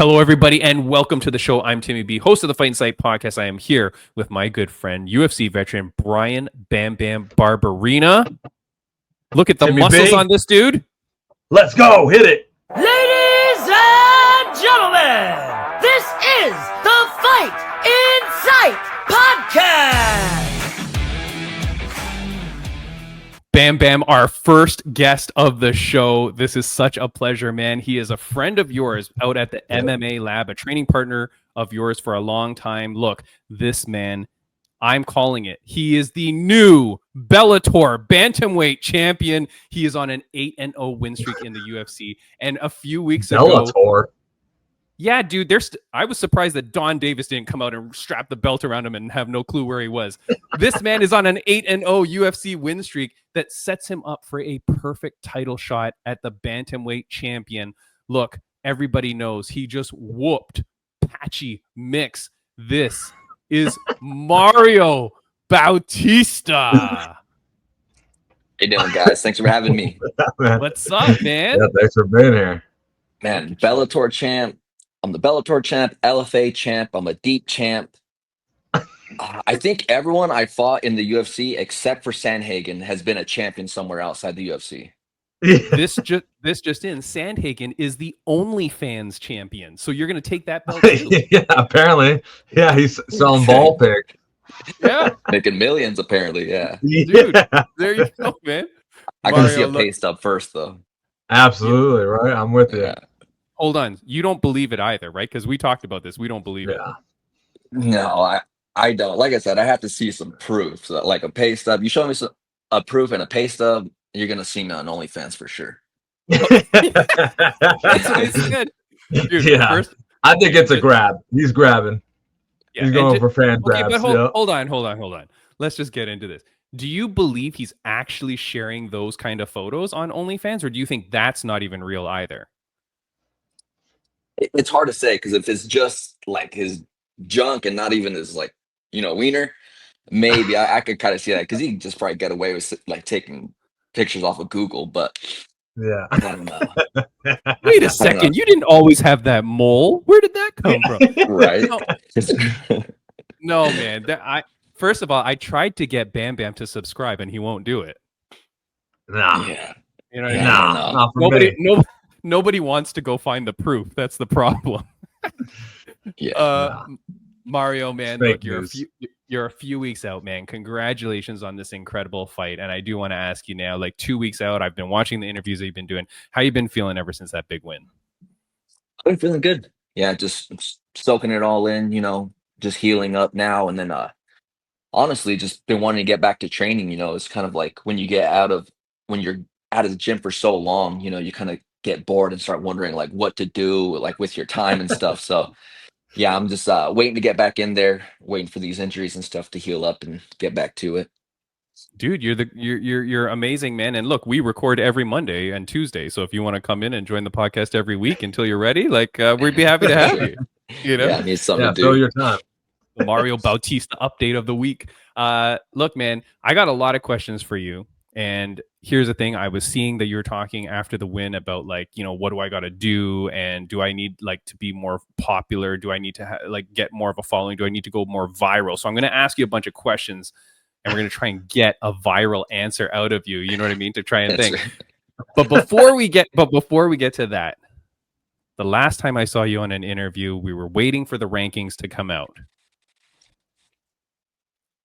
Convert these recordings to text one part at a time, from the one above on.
Hello, everybody, and welcome to the show. I'm Timmy B, host of the Fight Insight podcast. I am here with my good friend, UFC veteran Brian Bam Bam Barberina. Look at the Timmy muscles B. on this dude. Let's go. Hit it. Ladies and gentlemen, this is the Fight Insight podcast. Bam Bam, our first guest of the show. This is such a pleasure, man. He is a friend of yours out at the MMA lab, a training partner of yours for a long time. Look, this man, I'm calling it. He is the new Bellator bantamweight champion. He is on an 8-0 win streak in the UFC. And a few weeks ago, Bellator. yeah, dude, I was surprised that Donn Davis didn't come out and strap the belt around him and have no clue where he was. This man is on an 8-0 UFC win streak that sets him up for a perfect title shot at the bantamweight champion. Look, everybody knows he just whooped Patchy Mix. This is Mario Bautista. How you doing, guys? Thanks for having me. What's up, man? Yeah, thanks for being here. Man, Bellator champ. I'm the Bellator champ, LFA champ. I'm a deep champ. I think everyone I fought in the UFC, except for Sandhagen, has been a champion somewhere outside the UFC. This just in, Sandhagen is the OnlyFans champion. So you're going to take that belt too? Yeah, apparently. Yeah, he's selling ball pick. Yeah. Making millions, apparently, yeah. Dude, there you go, man. I gotta see a Mario, pay stub first, though. Absolutely, right? I'm with you. Yeah. hold on. You don't believe it either, right? Because we talked about this. We don't believe it. No, I don't. Like I said, I have to see some proof. So, like a pay stub. You show me a proof and a pay stub, you're gonna see me on OnlyFans for sure. That's what he said. Dude, Yeah. first, I think it's a grab. He's grabbing. yeah, He's and going ju- for fan Okay, grabs. but Yeah. hold on. Let's just get into this. Do you believe he's actually sharing those kind of photos on OnlyFans, or do you think that's not even real either? It's hard to say because if it's just like his junk and not even his like wiener, maybe I could kind of see that because he just probably get away with like taking pictures off of Google, but Yeah. I don't know. Wait a second. You didn't always have that mole. Where did that come from? Right? No, man. First of all, I tried to get Bam Bam to subscribe, and he won't do it. Nah. Yeah. You know what I mean? Yeah. Nah. Not for me. Nobody wants to go find the proof. That's the problem. Yeah. Mario, man, Fake look, news. you're a few weeks out, man. Congratulations on this incredible fight. And I do want to ask you now, like 2 weeks out, I've been watching the interviews that you've been doing. How you been feeling ever since that big win? I've been feeling good. Yeah, just soaking it all in, just healing up now. And then honestly, just been wanting to get back to training. It's kind of like when you're out of the gym for so long, you kind of get bored and start wondering like what to do like with your time and stuff. So yeah, I'm just waiting to get back in there, waiting for these injuries and stuff to heal up and get back to it. Dude, you're amazing, man. And look, we record every Monday and Tuesday. So if you want to come in and join the podcast every week until you're ready, like we'd be happy to have you. Yeah, I need something Yeah, to fill do. your time. The Mario Bautista update of the week. Look, man, I got a lot of questions for you. And here's the thing. I was seeing that you were talking after the win about like, what do I got to do? And do I need like to be more popular? Do I need to get more of a following? Do I need to go more viral? So I'm going to ask you a bunch of questions and we're going to try and get a viral answer out of you. You know what I mean? To try and That's think. right. But before we get to that, the last time I saw you on an interview, we were waiting for the rankings to come out.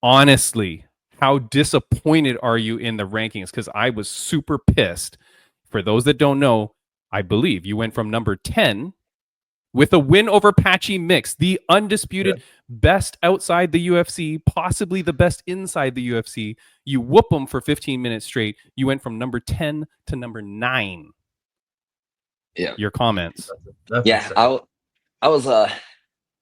Honestly, how disappointed are you in the rankings? Because I was super pissed. For those that don't know, I believe you went from number 10 with a win over Patchy Mix, the undisputed best outside the UFC, possibly the best inside the UFC. You whoop them for 15 minutes straight. You went from number 10 to number 9. Yeah. Your comments. That's Yeah, insane. I was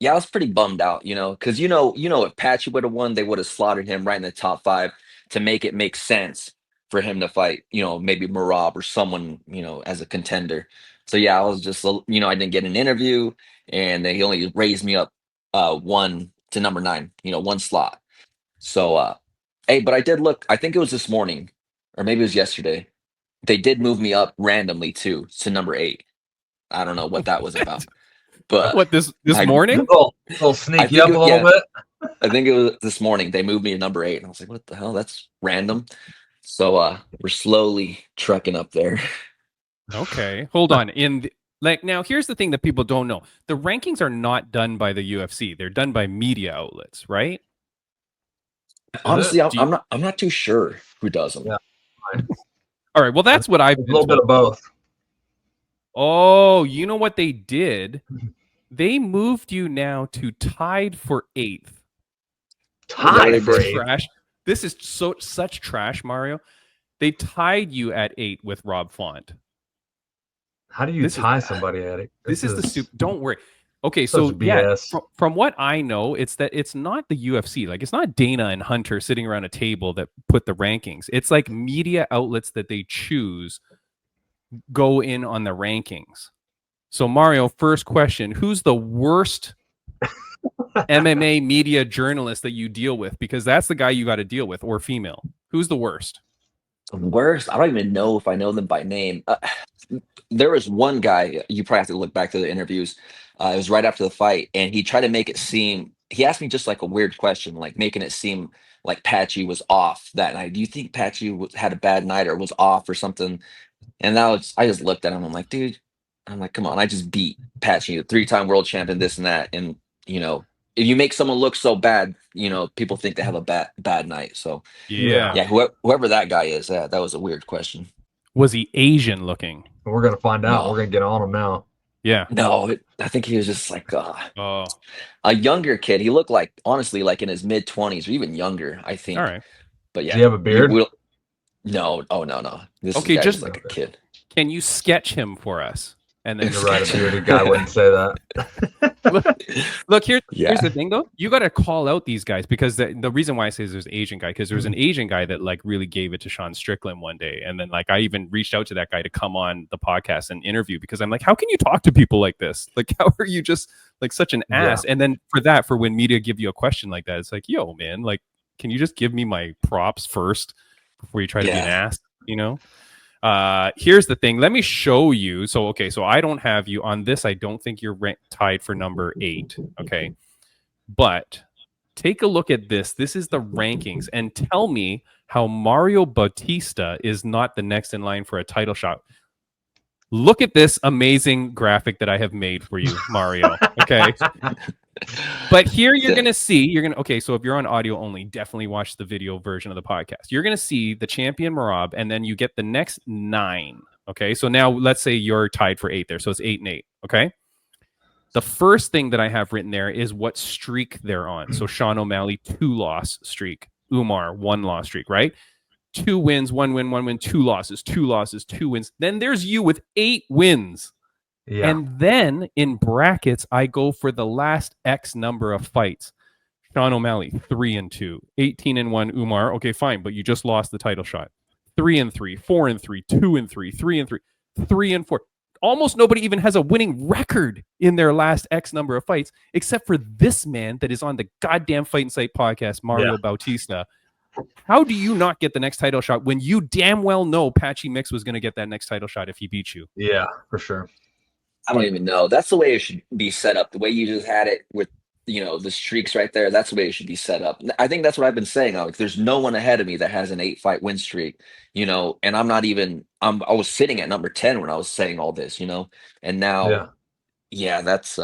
I was pretty bummed out, because if Patchy would have won, they would have slaughtered him right in the top 5 to make it make sense for him to fight, maybe Merab or someone, as a contender. So yeah, I was just, I didn't get an interview, and he only raised me up 1 to number 9, 1 slot. So hey, but I did look. I think it was this morning, or maybe it was yesterday. They did move me up randomly too to number 8. I don't know what that was about. But What, this I- morning? Little sneak you up a little bit. I think it was this morning. They moved me to number 8, and I was like, "What the hell? That's random." So we're slowly trucking up there. Okay, hold on. Now, here's the thing that people don't know: the rankings are not done by the UFC; they're done by media outlets, right? Honestly, Do you- I'm not too sure who does them. Yeah. Right. All right. Well, that's what I've A been little bit told. of both. Oh, you know what they did? They moved you now to tied for 8th. Tied Is that for what they 8th. Trash. This is such trash, Mario. They tied you at 8 with Rob Font. How do you tie somebody at it? This is the soup. Don't worry. Okay, such so yeah, BS. from what I know, it's that it's not the UFC. Like, it's not Dana and Hunter sitting around a table that put the rankings. It's like media outlets that they choose go in on the rankings. So Mario, first question: who's the worst MMA media journalist that you deal with? Because that's the guy you got to deal with, or female. Who's the worst? Worst? I don't even know if I know them by name. There was one guy, you probably have to look back to the interviews. It was right after the fight, and he tried to make it seem, he asked me just like a weird question, like making it seem like Patchy was off that night. Do you think Patchy had a bad night or was off or something? And I just looked at him. I'm like, dude, I'm like, come on, I just beat Patchy, a 3-time world champion, this and that. And, if you make someone look so bad, people think they have a bad night. So, Yeah. yeah, whoever that guy is, that was a weird question. Was he Asian looking? We're gonna find out. No. We're gonna get on him now. Yeah. No, I think he was just like Oh, a younger kid. He looked like, honestly, like in his mid-20s or even younger, I think. all right. But yeah. Does he have a beard? No. Oh, no. This Okay, guy just is like a kid. Can you sketch him for us? And then You're right, a bearded guy wouldn't say that. look, here's Yeah. the thing though. You got to call out these guys, because the reason why I say there's an Asian guy, because there was an Asian guy that like really gave it to Sean Strickland one day, and then like I even reached out to that guy to come on the podcast and interview, because I'm like, how can you talk to people like this? Like, how are you just like such an ass? And then for when media give you a question like that, it's like, yo, man, like, can you just give me my props first before you try to be an ass? Here's the thing. Let me show you. So I don't have you on this. I don't think you're tied for number 8. Okay. But take a look at this. This is the rankings, and tell me how Mario Bautista is not the next in line for a title shot. Look at this amazing graphic that I have made for you, Mario. Okay. But here you're going to see, okay, so if you're on audio only, definitely watch the video version of the podcast. You're going to see the champion Merab, and then you get the next 9. Okay. So now let's say you're tied for 8 there. So it's 8 and 8. Okay. The first thing that I have written there is what streak they're on. So Sean O'Malley, 2-loss streak. Umar, 1-loss streak, right? 2 wins, 1 win, 1 win, 2 losses, 2 losses, 2 wins. Then there's you with 8 wins. Yeah. And then in brackets, I go for the last X number of fights. Sean O'Malley, 3-2, 18-1. Umar, okay, fine, but you just lost the title shot. 3-3, 4-3, 2-3, 3-3, 3-4. Almost nobody even has a winning record in their last X number of fights, except for this man that is on the goddamn Fight Insight podcast, Mario Bautista. How do you not get the next title shot when you damn well know Patchy Mix was going to get that next title shot if he beat you? Yeah, for sure. I don't even know. That's the way it should be set up. The way you just had it with, the streaks right there. That's the way it should be set up. I think that's what I've been saying, Alex. There's no one ahead of me that has an 8-fight win streak, and I'm not even, I was sitting at number 10 when I was saying all this, and now, that's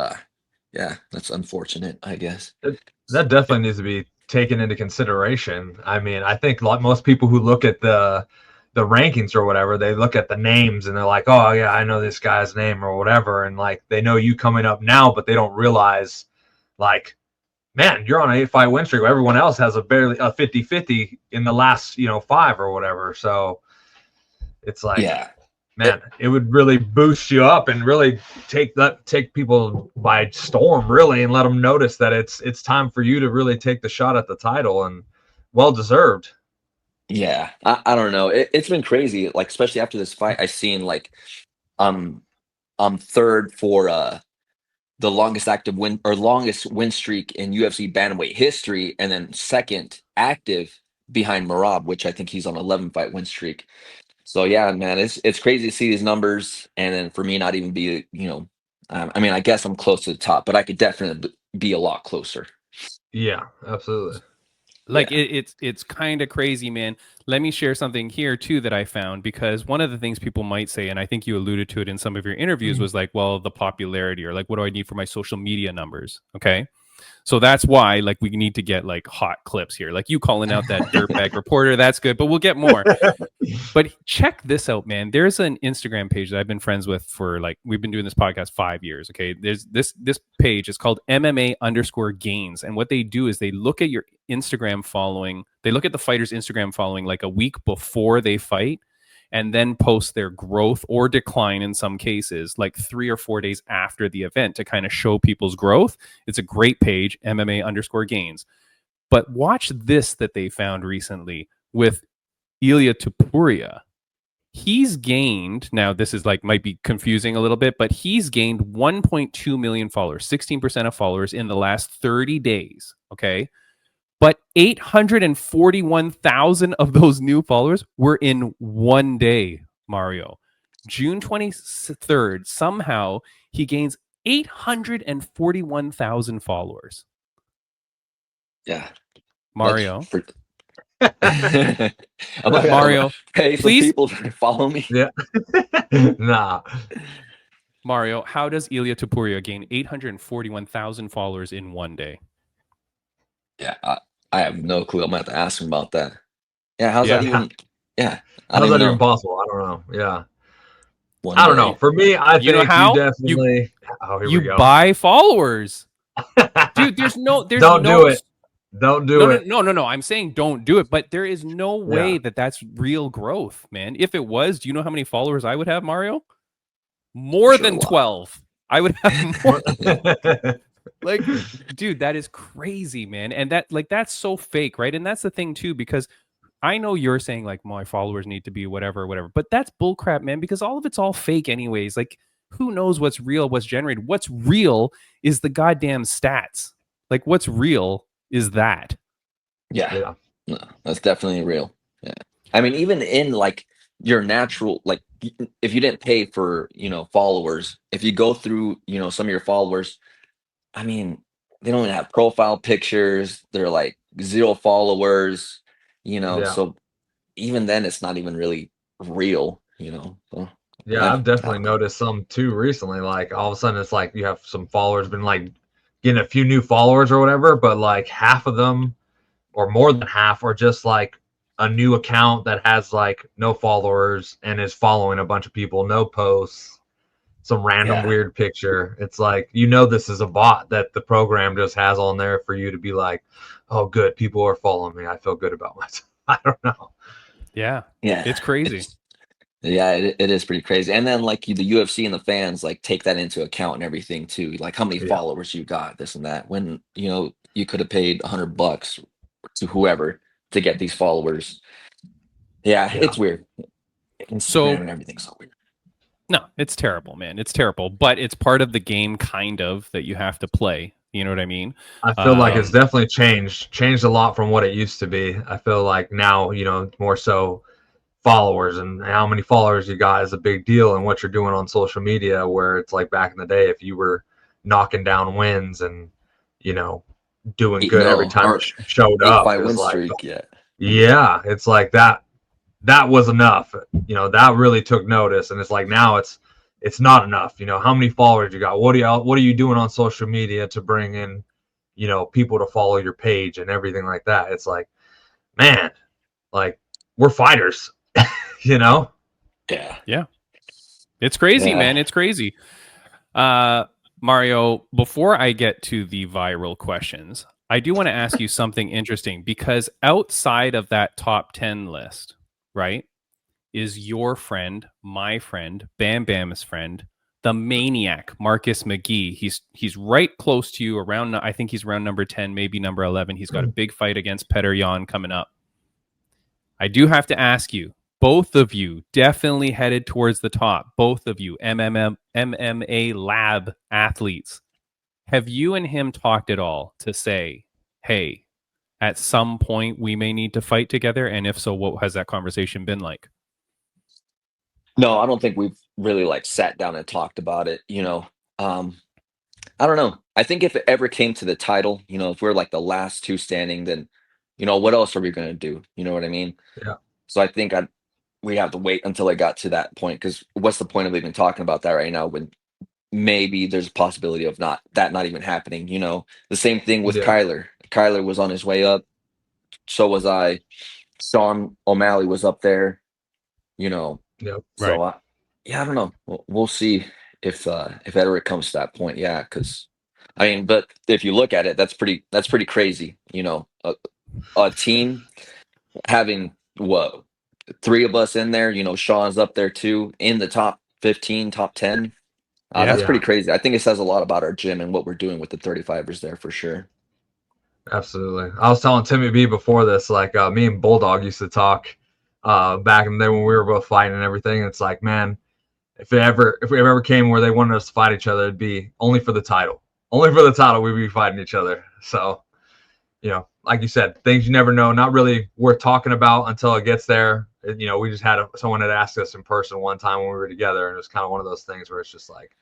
unfortunate, I guess. That definitely needs to be taken into consideration. I mean, I think most people who look at the rankings or whatever, they look at the names and they're like, oh yeah, I know this guy's name or whatever, and like they know you coming up now, but they don't realize, like, man, you're on an 8-fight win streak. Everyone else has a 50-50 in the last 5 or whatever. So it's like, man, it would really boost you up and really take people by storm, really, and let them notice that it's time for you to really take the shot at the title, and well deserved. Yeah, I don't know. It's been crazy. Like, especially after this fight, I seen like, I'm third for the longest win streak in UFC bantamweight history, and then second active behind Merab, which I think he's on 11-fight win streak. So yeah, man, it's crazy to see these numbers, and then for me not even be I mean, I guess I'm close to the top, but I could definitely be a lot closer. Yeah, absolutely. Like it's kind of crazy, man. Let me share something here too that I found, because one of the things people might say, and I think you alluded to it in some of your interviews, was like, well, the popularity, or like, what do I need for my social media numbers? Okay. So that's why, like, we need to get like hot clips here, like you calling out that dirtbag reporter. That's good, but we'll get more. But check this out, man. There's an Instagram page that I've been friends with for, like, we've been doing this podcast 5 years. Okay. There's this page is called MMA_gains. And what they do is they look at your Instagram following. They look at the fighter's Instagram following like a week before they fight, and then post their growth or decline in some cases, like 3 or 4 days after the event, to kind of show people's growth. It's a great page, MMA_gains. But watch this that they found recently with Ilia Topuria. He's gained, now this is like, might be confusing a little bit, but he's gained 1.2 million followers, 16% of followers in the last 30 days. Okay. But 841,000 of those new followers were in one day, Mario. June 23rd, somehow he gains 841,000 followers. Yeah. Mario. Mario, pay for please? people to follow me. Yeah. Nah. Mario, how does Ilia Topuria gain 841,000 followers in one day? Yeah, I have no clue. I'm gonna have to ask him about that. Yeah, how's Yeah. that even? Yeah, I How's don't that even even know. possible? I don't know. Yeah. One I don't day. know. For me, I You know think how? you definitely. Oh, here we You go. buy followers. Dude, there's no Don't do it. Don't do it. No. I'm saying don't do it, but there is no way that that's real growth, man. If it was, do you know how many followers I would have, Mario? More Sure, than 12. I would have more. Like, dude, that is crazy, man. And that, like, that's so fake, right? And that's the thing too, because I know you're saying like my followers need to be whatever, but that's bullcrap, man, because all of it's all fake anyways. Like, who knows what's real, what's generated? What's real is the goddamn stats. Like, what's real is that. Yeah. No, that's definitely real. Yeah. I mean, even in like your natural, like if you didn't pay for, followers, if you go through, some of your followers, I mean, they don't even have profile pictures. They're like 0 followers, Yeah. so even then it's not even really real, So, Yeah, I've definitely noticed some too recently. Like all of a sudden it's like you have some followers been like getting a few new followers or whatever, but like half of them or more than half are just like a new account that has like no followers and is following a bunch of people, no posts, some random weird picture. It's like, this is a bot that the program just has on there for you to be like, oh, good, people are following me. I feel good about myself. I don't know. Yeah. Yeah. It's crazy. It is pretty crazy. And then like the UFC and the fans like take that into account and everything too. Like how many followers you got, this and that. When, you could have paid $100 to whoever to get these followers. Yeah. It's weird. Instagram and everything's so weird. No, it's terrible, man. It's terrible, but it's part of the game, kind of, that you have to play. You know what I mean? I feel like it's definitely changed a lot from what it used to be. I feel like now, more so followers and how many followers you got is a big deal, and what you're doing on social media, where it's like back in the day, if you were knocking down wins and, doing good every time you showed up, it was like, yeah, it's like that was enough. That really took notice. And it's like now it's not enough. How many followers you got? What are you doing on social media to bring in, people to follow your page and everything like that? It's like, man, like we're fighters, Yeah. It's crazy, man. It's crazy. Mario, before I get to the viral questions, I do want to ask you something interesting, because outside of that top 10 list, right, is your friend, my friend, Bam Bam's friend, the maniac, Marcus McGee. He's right close to you, around, I think he's around number 10, maybe number 11. He's got a big fight against Petr Yan coming up. I do have to ask you, both of you definitely headed towards the top. Both of you, MMA lab athletes. Have you and him talked at all to say, hey, at some point we may need to fight together? And if so, what has that conversation been like? No, I don't think we've really like sat down and talked about it. I don't know. I think if it ever came to the title, you know, if we're like the last two standing, then, you know, what else are we gonna do? You know what I mean? Yeah. So I think we have to wait until it got to that point, because what's the point of even talking about that right now when maybe there's a possibility of not even happening? You know, the same thing with Yeah. Kyler. Kyler was on his way up. So was I. Sean O'Malley was up there. You know, Yep. so yeah, I don't know. We'll see if ever it comes to that point. Yeah, because I mean, but if you look at it, that's pretty crazy. You know, a team having what, three of us in there. You know, Sean's up there too, in the top 15, top 10. That's Yeah. pretty crazy. I think it says a lot about our gym and what we're doing with the 35ers there for sure. Absolutely. I was telling Timmy B before this, like me and Bulldog used to talk back in the day when we were both fighting and everything. It's like, man, if we ever came where they wanted us to fight each other, it'd be only for the title. Only for the title we'd be fighting each other. So, you know, like you said, things you never know, not really worth talking about until it gets there. You know, we just had someone had asked us in person one time when we were together, and it was kind of one of those things where it's just like,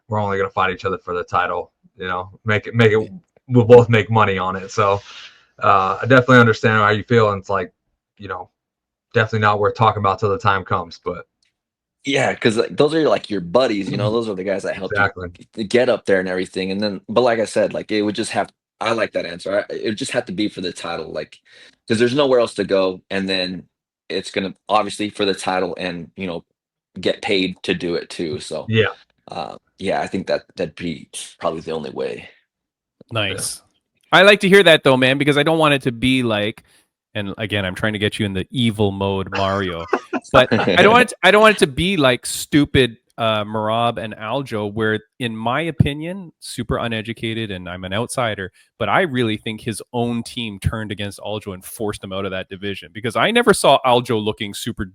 we're only going to fight each other for the title. You know, make it. We'll both make money on it. So I definitely understand how you feel, and it's like, you know, definitely not worth talking about till the time comes. But yeah, because those are like your buddies, you know, those are the guys that help exactly. you get up there and everything. And then, but like I said, like it would just have, I like that answer. It would just have to be for the title, like, because there's nowhere else to go. And then it's going to obviously for the title and, you know, get paid to do it too. So, Yeah. yeah, I think that'd be probably the only way. Nice. I like to hear that though, man, because I don't want it to be like, and again, I'm trying to get you in the evil mode, Mario, but I don't want it to be like stupid Merab and Aljo, where in my opinion, super uneducated and I'm an outsider, but I really think his own team turned against Aljo and forced him out of that division, because I never saw Aljo looking super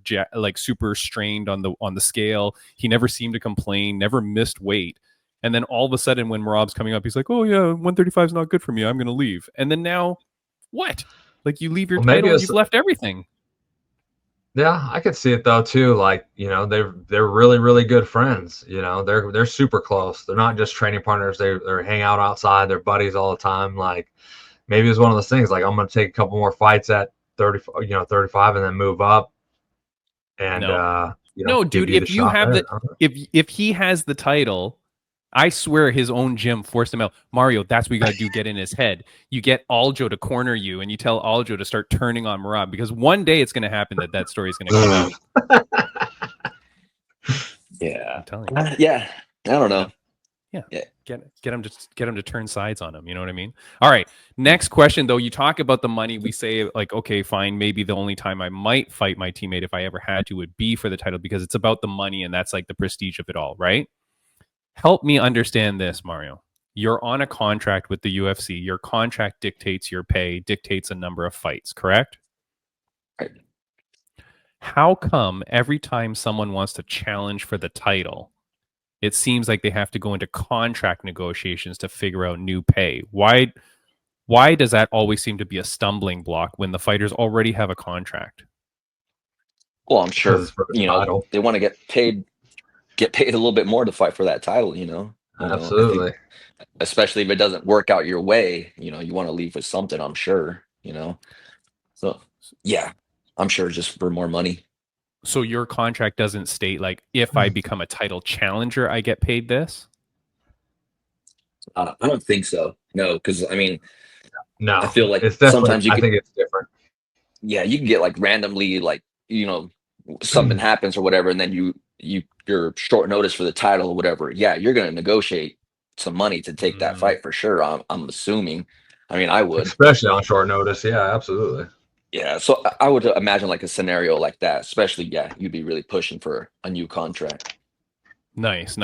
strained on the scale. He never seemed to complain, never missed weight. And then all of a sudden, when Merab's coming up, he's like, "Oh yeah, 135 is not good for me. I'm going to leave." And then now, what? Like you leave your title, and you've left everything. Yeah, I could see it though too. Like, you know, they're really, really good friends. You know, they're super close. They're not just training partners. They hang out outside. They're buddies all the time. Like maybe it's one of those things. Like I'm going to take a couple more fights at 35, and then move up. And you know, no, dude. If you have if he has the title, I swear his own gym forced him out. Mario, that's what you got to do, get in his head. You get Aljo to corner you, and you tell Aljo to start turning on Merab, because one day it's going to happen that story is going to come out. Yeah. I'm telling you. Yeah. I don't know. Yeah. Get him to turn sides on him. You know what I mean? All right. Next question, though. You talk about the money. We say, like, okay, fine. Maybe the only time I might fight my teammate, if I ever had to, would be for the title, because it's about the money, and that's like the prestige of it all, right? Help me understand this, Mario. You're on a contract with the UFC. Your contract dictates your pay, dictates a number of fights, correct? Right. How come every time someone wants to challenge for the title, it seems like they have to go into contract negotiations to figure out new pay? Why does that always seem to be a stumbling block when the fighters already have a contract? Well, I'm sure, you know, title. they want to get paid a little bit more to fight for that title, you know. Absolutely. Especially if it doesn't work out your way, you know, you want to leave with something, I'm sure, you know. So yeah, I'm sure just for more money. So your contract doesn't state, like, if I become a title challenger, I get paid this? I don't think so. No, because I mean, no, I feel like it's definitely, sometimes I think it's different. Yeah, you can get like randomly, like, you know, something happens or whatever, and then you're short notice for the title or whatever. Yeah, you're going to negotiate some money to take that fight for sure. I'm assuming. I mean, I would, especially on short notice. Yeah, absolutely. Yeah, so I would imagine like a scenario like that, especially, yeah, you'd be really pushing for a new contract. Nice.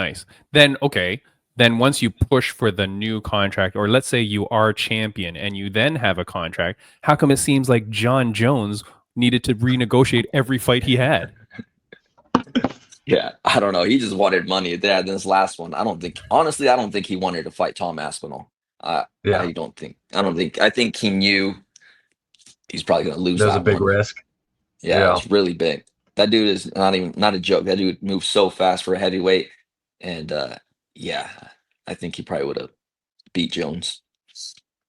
Then, okay. Then once you push for the new contract, or let's say you are champion and you then have a contract, how come it seems like Jon Jones needed to renegotiate every fight he had? Yeah, I don't know. He just wanted money. Yeah, this last one, I don't think he wanted to fight Tom Aspinall. I think he knew he's probably going to lose. There's a big risk. Yeah, it's really big. That dude is not a joke. That dude moves so fast for a heavyweight, and yeah, I think he probably would have beat Jones.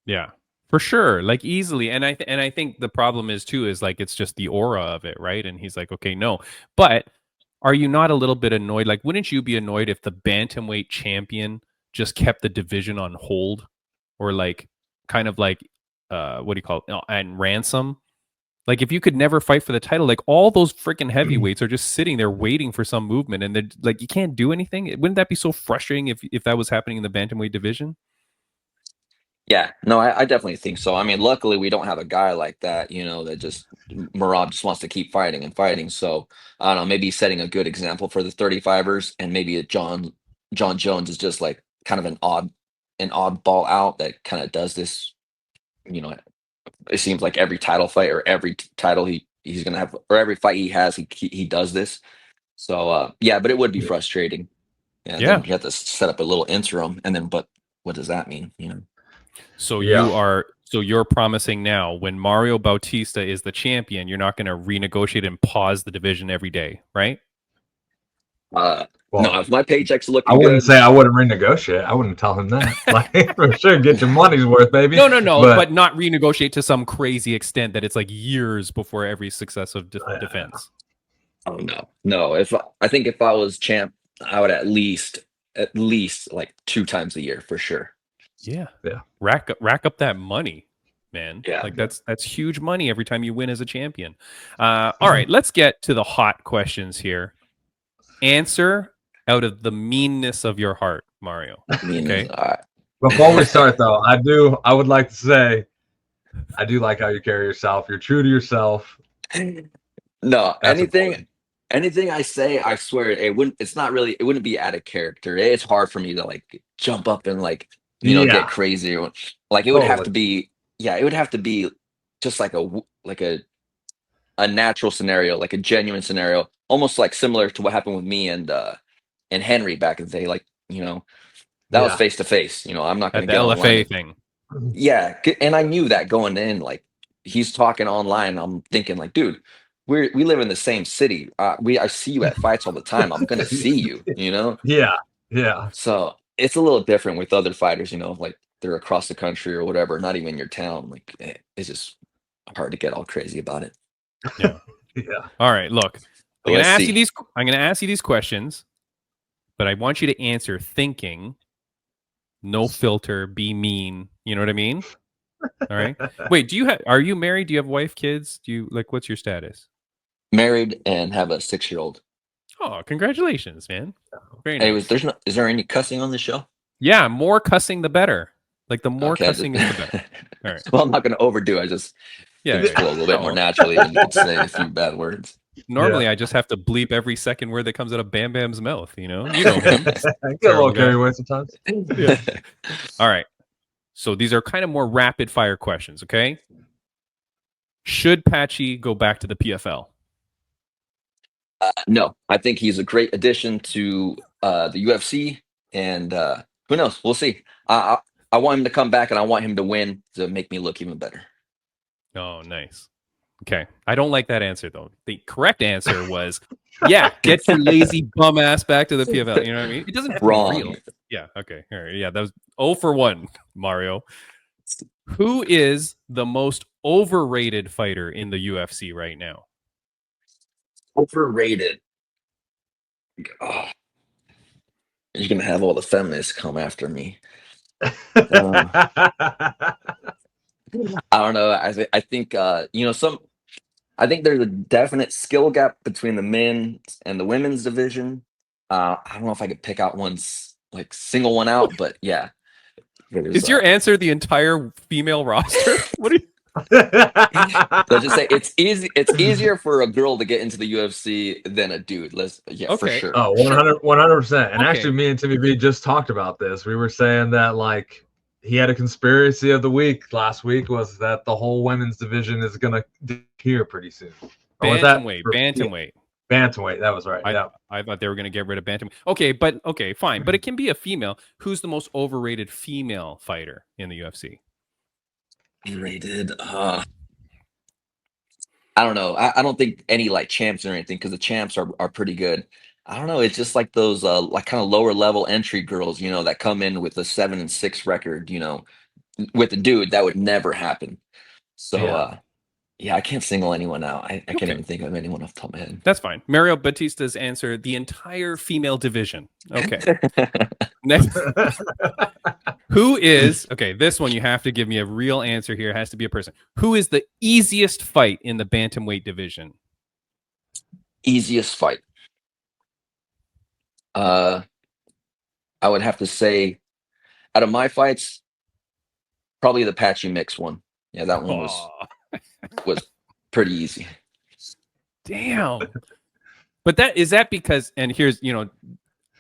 Yeah, for sure, like easily. And I think the problem is too is like it's just the aura of it, right? And he's like, okay, no. But are you not a little bit annoyed? Like, wouldn't you be annoyed if the bantamweight champion just kept the division on hold, or like kind of like what do you call it? And ransom? Like if you could never fight for the title, like all those freaking heavyweights are just sitting there waiting for some movement, and they're like, you can't do anything. Wouldn't that be so frustrating if that was happening in the bantamweight division? Yeah, no, I definitely think so. I mean, luckily we don't have a guy like that, that just Merab just wants to keep fighting and fighting. So I don't know, maybe setting a good example for the 35ers, and maybe a Jon Jones is just like kind of an oddball out that kind of does this. It seems like every title fight or every title he's gonna have, or every fight he has, he does this. So yeah, but it would be frustrating. Yeah, Yeah. then you have to set up a little interim, and then but what does that mean? So Yeah. you're promising now when Mario Bautista is the champion, you're not going to renegotiate and pause the division every day, right? No, Well, if my paycheck's I looking wouldn't good, say I wouldn't renegotiate. I wouldn't tell him that. Like, for sure, get your money's worth, baby. No, but But not renegotiate to some crazy extent that it's like years before every successive defense. oh no. I think if I was champ, I would at least like 2 times a year for sure. Yeah. Yeah. Rack up that money, man. Yeah. Like that's huge money every time you win as a champion. All right, let's get to the hot questions here. Answer out of the meanness of your heart, Mario. I mean, Okay. before we start, though, I would like to say, I do like how you carry yourself. You're true to yourself. no, That's important. anything I say, I swear it wouldn't be out of character. It's hard for me to like jump up and like, Yeah. get crazy. Like it would have to Totally. be, it would have to be just like a natural scenario, like a genuine scenario, almost like similar to what happened with me and Henry back in the day. Like, that was Yeah. face to face. I'm not going At to the get online. LFA thing. Yeah, and I knew that going in. Like he's talking online, I'm thinking like, dude, we live in the same city. I see you at fights all the time. I'm gonna see you. Yeah. Yeah. So it's a little different with other fighters. Like they're across the country or whatever, not even your town. Like it's just hard to get all crazy about it. Yeah. Yeah. All right, look. I'm Let's see. going to ask you these questions, but I want you to answer thinking, no filter, be mean. You know what I mean? All right. Wait, are you married? Do you have wife, kids? What's your status? Married and have a 6-year-old. Oh, congratulations, man. Very Anyways, nice. is there any cussing on the show? Yeah, more cussing the better. Like the more Okay, cussing is the better. All right. Well, I'm not gonna overdo. I just Yeah. flow a little bit more naturally when you can say a few bad words. Normally, I just have to bleep every second word that comes out of Bam Bam's mouth. You know him. Get a Terrible little carried guy. away sometimes. Yeah. All right. So these are kind of more rapid fire questions. Okay. Should Patchy go back to the PFL? No, I think he's a great addition to the UFC, and who knows? We'll see. I want him to come back, and I want him to win to make me look even better. Oh, nice. Okay. I don't like that answer, though. The correct answer was, yeah, get your lazy bum ass back to the PFL. You know what I mean? It doesn't have to Wrong. be real. Yeah. Okay. All right. Yeah. That was 0 for 1, Mario. Who is the most overrated fighter in the UFC right now? Overrated. Oh, you're gonna have all the feminists come after me. I don't know. I think I think there's a definite skill gap between the men's and the women's division. I don't know if I could pick out like single one out, but yeah. Is your answer the entire female roster? What are you? Let's just say it's easy. It's easier for a girl to get into the UFC than a dude. For sure. Oh, 100%. And Okay. actually, me and Timmy B just talked about this. We were saying that like he had a conspiracy of the week last week was that the whole women's division is gonna disappear pretty soon. Bantamweight. Bantamweight. That was right. Yeah. I thought they were going to get rid of bantamweight. Okay, fine. But it can be a female. Who's the most overrated female fighter in the UFC? Rated. I don't know. I don't think any like champs or anything because the champs are pretty good. I don't know. It's just like those like kind of lower level entry girls, that come in with a 7-6 record. With a dude, that would never happen. So Yeah. yeah, I can't single anyone out. I can't Okay. even think of anyone off the top of my head. That's fine. Mario Bautista's answer: the entire female division. Okay. Next, who is okay? This one you have to give me a real answer here. It has to be a person. Who is the easiest fight in the bantamweight division? Easiest fight. I would have to say, out of my fights, probably the Patchy mix one. Yeah, that one was pretty easy. Damn. But that because, and here's,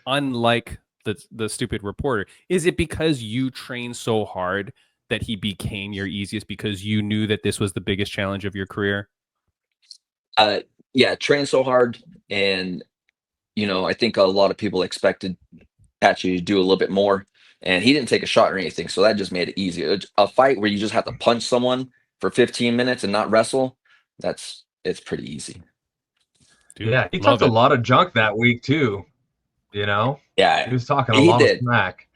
unlike the stupid reporter, is it because you trained so hard that he became your easiest because you knew that this was the biggest challenge of your career? Yeah, trained so hard, and I think a lot of people expected Patchy to do a little bit more, and he didn't take a shot or anything, so that just made it easier. A fight where you just have to punch someone for 15 minutes and not wrestle, it's pretty easy. Dude, yeah, he love talked a it. lot of junk that week too. Yeah, He was talking a he lot of did. smack.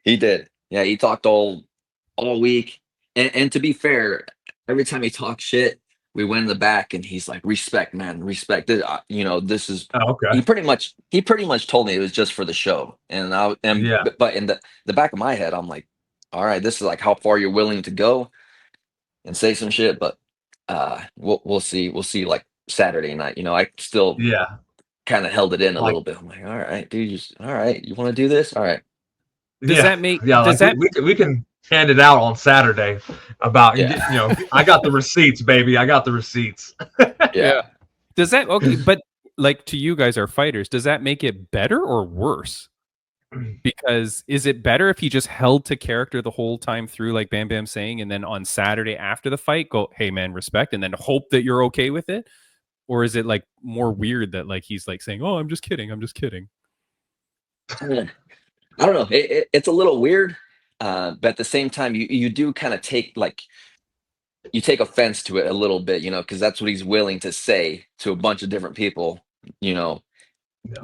He did. Yeah, he talked all week. And to be fair, every time he talked shit, we went in the back and he's like, "Respect, man, respect." This is. Oh, okay. He pretty much told me it was just for the show, Yeah. but in the back of my head, I'm like, all right, this is like how far you're willing to go and say some shit, but we'll see like Saturday night. I still Yeah. kind of held it in a Like, little bit. I'm like, all right, dude, all right, you want to do this? All right. Does that make like we can hand it out on Saturday about Yeah. I got the receipts, baby. I got the receipts. Yeah. does that okay? But like, to you guys are fighters, does that make it better or worse? Because is it better if he just held to character the whole time through, like Bam Bam saying, and then on Saturday after the fight, go, "Hey man, respect," and then hope that you're okay with it? Or is it like more weird that like he's like saying, "Oh, I'm just kidding, I'm just kidding"? I don't know. It's a little weird, but at the same time, you do kind of take you take offense to it a little bit, because that's what he's willing to say to a bunch of different people, you know.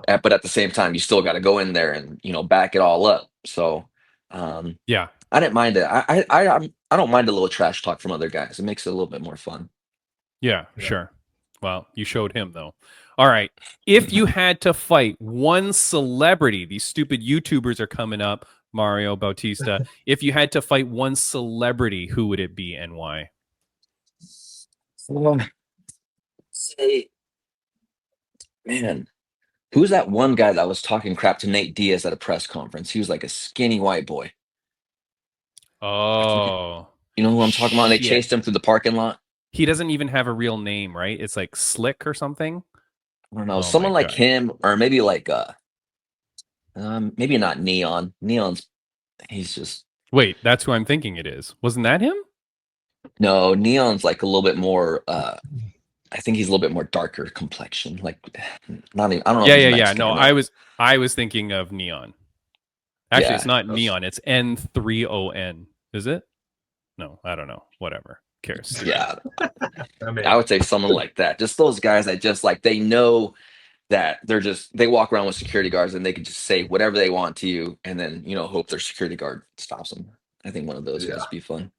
Yeah. But at the same time, you still got to go in there and back it all up. So, Yeah. I didn't mind it. I don't mind a little trash talk from other guys. It makes it a little bit more fun. Yeah, sure. Well, you showed him though. All right. If you had to fight one celebrity, these stupid YouTubers are coming up, Mario Bautista. If you had to fight one celebrity, who would it be and why? Say, man, who's that one guy that was talking crap to Nate Diaz at a press conference? He was like a skinny white boy. Oh, You know who I'm talking about? And they shit. chased him through the parking lot. He doesn't even have a real name, right? It's like Slick or something. I don't know, Oh someone my like God. him, or maybe like maybe not Neon. He's just Wait, that's who I'm thinking it is. Wasn't that him? no. Neon's like a little bit more. I think he's a little bit more darker complexion. Like not even. I don't know. Yeah, if he's yeah, yeah. Mexican No, or not. I was thinking of Neon. Actually, Yeah, it's not those- Neon. It's N3ON. Is it? No, I don't know. Whatever. Who cares? yeah. I mean, I would say someone like that. Just those guys that just like they know that they walk around with security guards and they can just say whatever they want to you, and then hope their security guard stops them. I think one of those guys would be fun.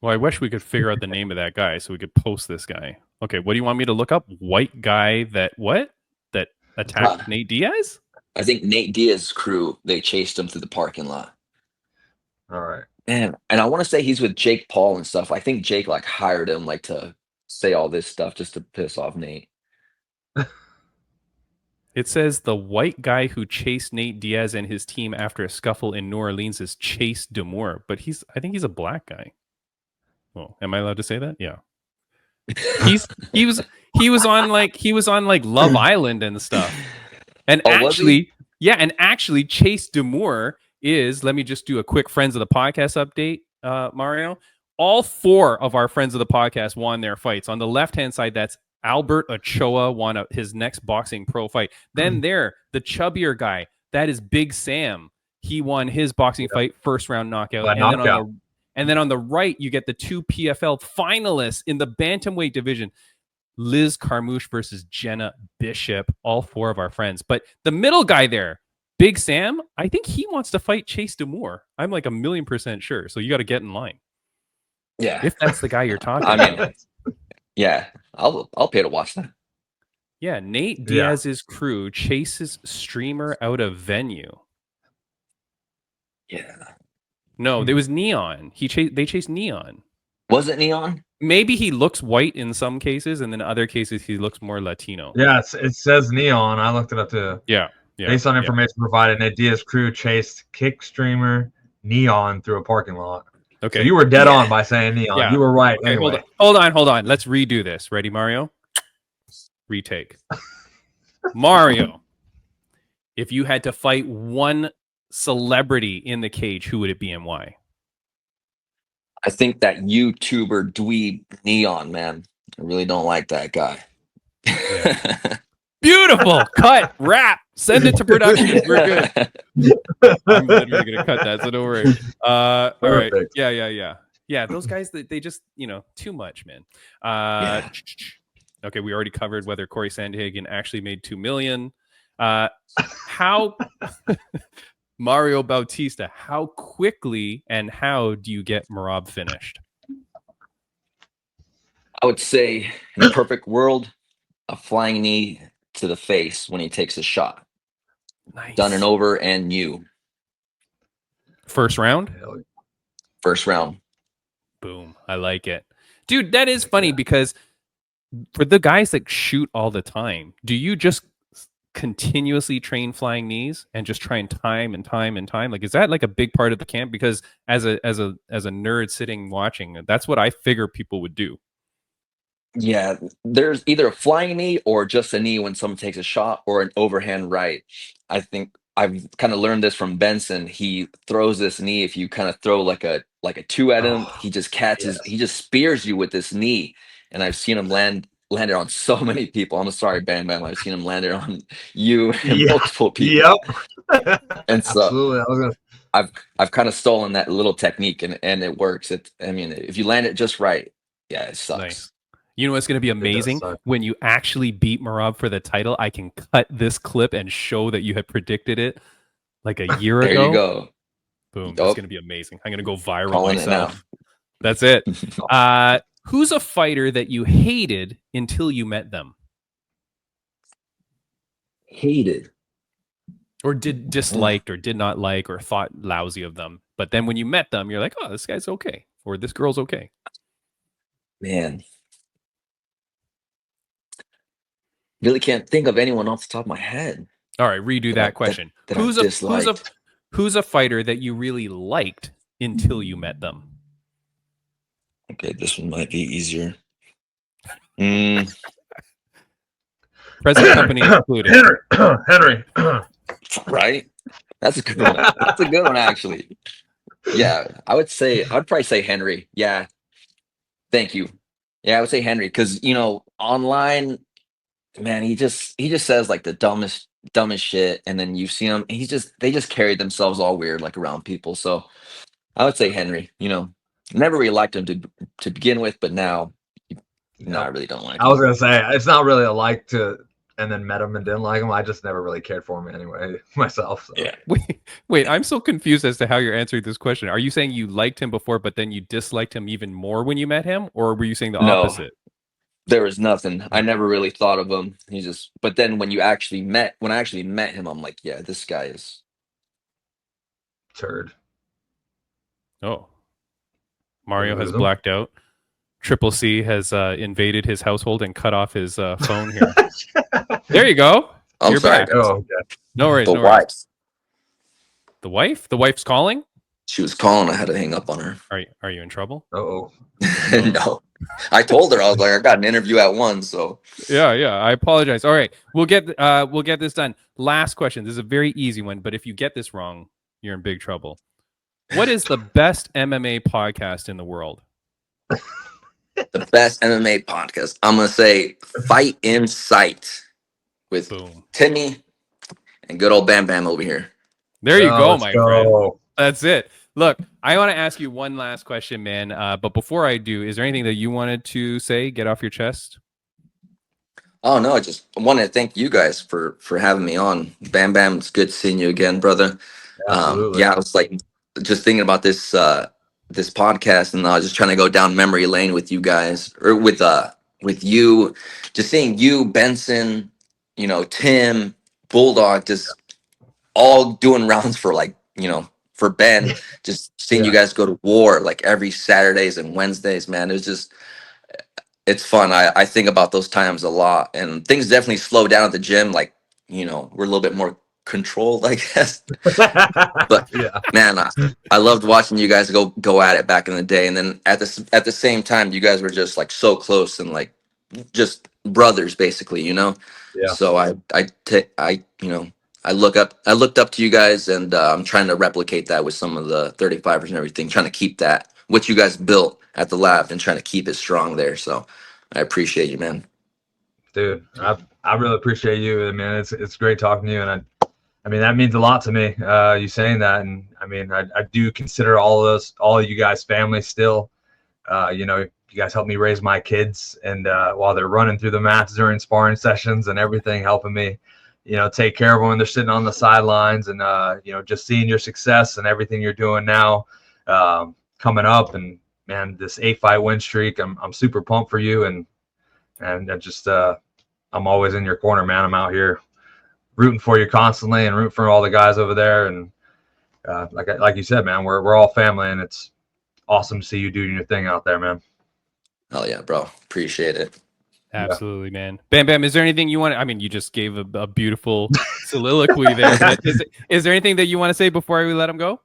Well, I wish we could figure out the name of that guy so we could post this guy. Okay, what do you want me to look up? White guy that attacked Nate Diaz? I think Nate Diaz's crew, they chased him through the parking lot. all right. Man, and I want to say he's with Jake Paul and stuff. I think Jake like hired him like to say all this stuff just to piss off Nate. It says the white guy who chased Nate Diaz and his team after a scuffle in New Orleans is Chase Demore, but I think he's a black guy. Well, am I allowed to say that? Yeah. He was on like Love Island and stuff. And actually Chase Demore is, let me just do a quick friends of the podcast update, Mario. All 4 of our friends of the podcast won their fights. On the left-hand side, that's Albert Ochoa won his next boxing pro fight. Then the chubbier guy, that is Big Sam. He won his boxing fight, first round knockout. And then on the right, you get the 2 PFL finalists in the bantamweight division. Liz Carmouche versus Jenna Bishop, all 4 of our friends. But the middle guy there, Big Sam, I think he wants to fight Chase Demore. I'm like 1,000,000% sure. So you got to get in line. Yeah. If that's the guy you're talking I about. mean, yeah, I'll pay to watch that. Yeah, Nate Yeah. Diaz's crew chases streamer out of venue. Yeah. No, there was Neon. They chased Neon. Was it Neon? Maybe he looks white in some cases, and then in other cases he looks more Latino. Yeah, it says Neon. I looked it up too. Yeah. Based on information provided, Nate Diaz's crew chased kick streamer Neon through a parking lot. Okay. So you were dead on by saying Neon. Yeah. You were right. Okay, anyway. hold on. Let's redo this. Ready, Mario? Retake. Mario, if you had to fight one celebrity in the cage, who would it be and why? I think that YouTuber dweeb Neon, man. I really don't like that guy. Yeah. Beautiful. Cut. Wrap. Send it to production. We're good. I'm literally gonna cut that, so don't worry. All right. Yeah. Those guys, they just, too much, man. Okay, we already covered whether Corey Sandhagen actually made $2 million. How Mario Bautista? How quickly and how do you get Merab finished? I would say, in a perfect world, a flying knee to the face when he takes a shot. Nice. Done and over, and you. First round? First round. Boom. I like it. Dude, that is funny because for the guys that shoot all the time, do you just continuously train flying knees and just try and time? Like, is that like a big part of the camp? Because as a nerd sitting watching, that's what I figure people would do. Yeah, there's either a flying knee or just a knee when someone takes a shot, or an overhand right. I think I've kind of learned this from Benson. He throws this knee. If you kind of throw like a 2 at him, he just catches. He just spears you with this knee. And I've seen him land it on so many people. I'm sorry, Bam Bam. I've seen him land it on you and multiple people. Yep. And so Absolutely. I've kind of stolen that little technique, and it works. If you land it just right, yeah, it sucks. Nice. You know what's going to be amazing? When you actually beat Merab for the title, I can cut this clip and show that you had predicted it like a year ago. There you go. Boom. That's going to be amazing. I'm going to go viral Calling myself. That's it. Who's a fighter that you hated until you met them? Hated. Or disliked or did not like or thought lousy of them. But then when you met them, you're like, oh, this guy's okay. Or this girl's okay. Man. Really can't think of anyone off the top of my head. All right, redo that question. Who's a fighter that you really liked until you met them? Okay, this one might be easier. Present company included. Henry. Right? That's a good one. That's a good one, actually. Yeah, I'd probably say Henry. Yeah. Thank you. Yeah, I would say Henry because online, man, he just says like the dumbest shit, and then you see him, they just carry themselves all weird like around people. So I would say Henry. Never really liked him to begin with, but now, I really don't like him. I was gonna say it's not really a like to, and then met him and didn't like him. I just never really cared for him anyway myself. So. Yeah. Wait, I'm so confused as to how you're answering this question. Are you saying you liked him before, but then you disliked him even more when you met him, or were you saying the opposite? There was nothing. I never really thought of him. But then when I actually met him, I'm like, yeah, this guy is turd. Oh, Mario has blacked out. Triple C has invaded his household and cut off his phone here. There you go. You're sorry, back. Oh, okay. No worries. Wife. The wife? The wife's calling? She was calling. I had to hang up on her. Are you in trouble? Uh-oh. No. I told her, I was like, I got an interview at 1, so. Yeah. I apologize. All right. We'll get this done. Last question. This is a very easy one, but if you get this wrong, you're in big trouble. What is the best MMA podcast in the world? The best MMA podcast. I'm going to say Fight in Sight with Timmy and good old Bam Bam over here. There you go, my friend. That's it. Look, I want to ask you one last question, man. But before I do, is there anything that you wanted to say, get off your chest? Oh no, I just wanted to thank you guys for having me on. Bam Bam, it's good seeing you again, brother. Absolutely. Yeah, I was like just thinking about this podcast, and I was just trying to go down memory lane with you guys, or with you, just seeing you, Benson, Tim, Bulldog, just all doing rounds for for Ben, just seeing you Yeah. guys go to war like every Saturdays and Wednesdays, man. It's fun. I think about those times a lot, and things definitely slow down at the gym. Like, we're a little bit more controlled, I guess. But Yeah. man, I loved watching you guys go at it back in the day. And then at the same time, you guys were just like so close and like just brothers, basically. Yeah. So I looked up to you guys, and I'm trying to replicate that with some of the 35ers and everything, trying to keep that what you guys built at the lab and trying to keep it strong there. So I appreciate you, man. Dude, I really appreciate you, man. It's great talking to you, and I mean, that means a lot to me, you saying that. And I mean, I do consider all of you guys family still. You guys helped me raise my kids, and while they're running through the mats during sparring sessions and everything, helping me, take care of them when they're sitting on the sidelines, and just seeing your success and everything you're doing now, coming up, and man, this 8-fight win streak, I'm super pumped for you, and I just I'm always in your corner, man. I'm out here rooting for you constantly and rooting for all the guys over there. And like you said, man, we're all family, and it's awesome to see you doing your thing out there, man. Oh yeah, bro. Appreciate it. Absolutely, man. Bam Bam, is there anything you want I mean, you just gave a beautiful soliloquy there. But is there anything that you want to say before we let him go?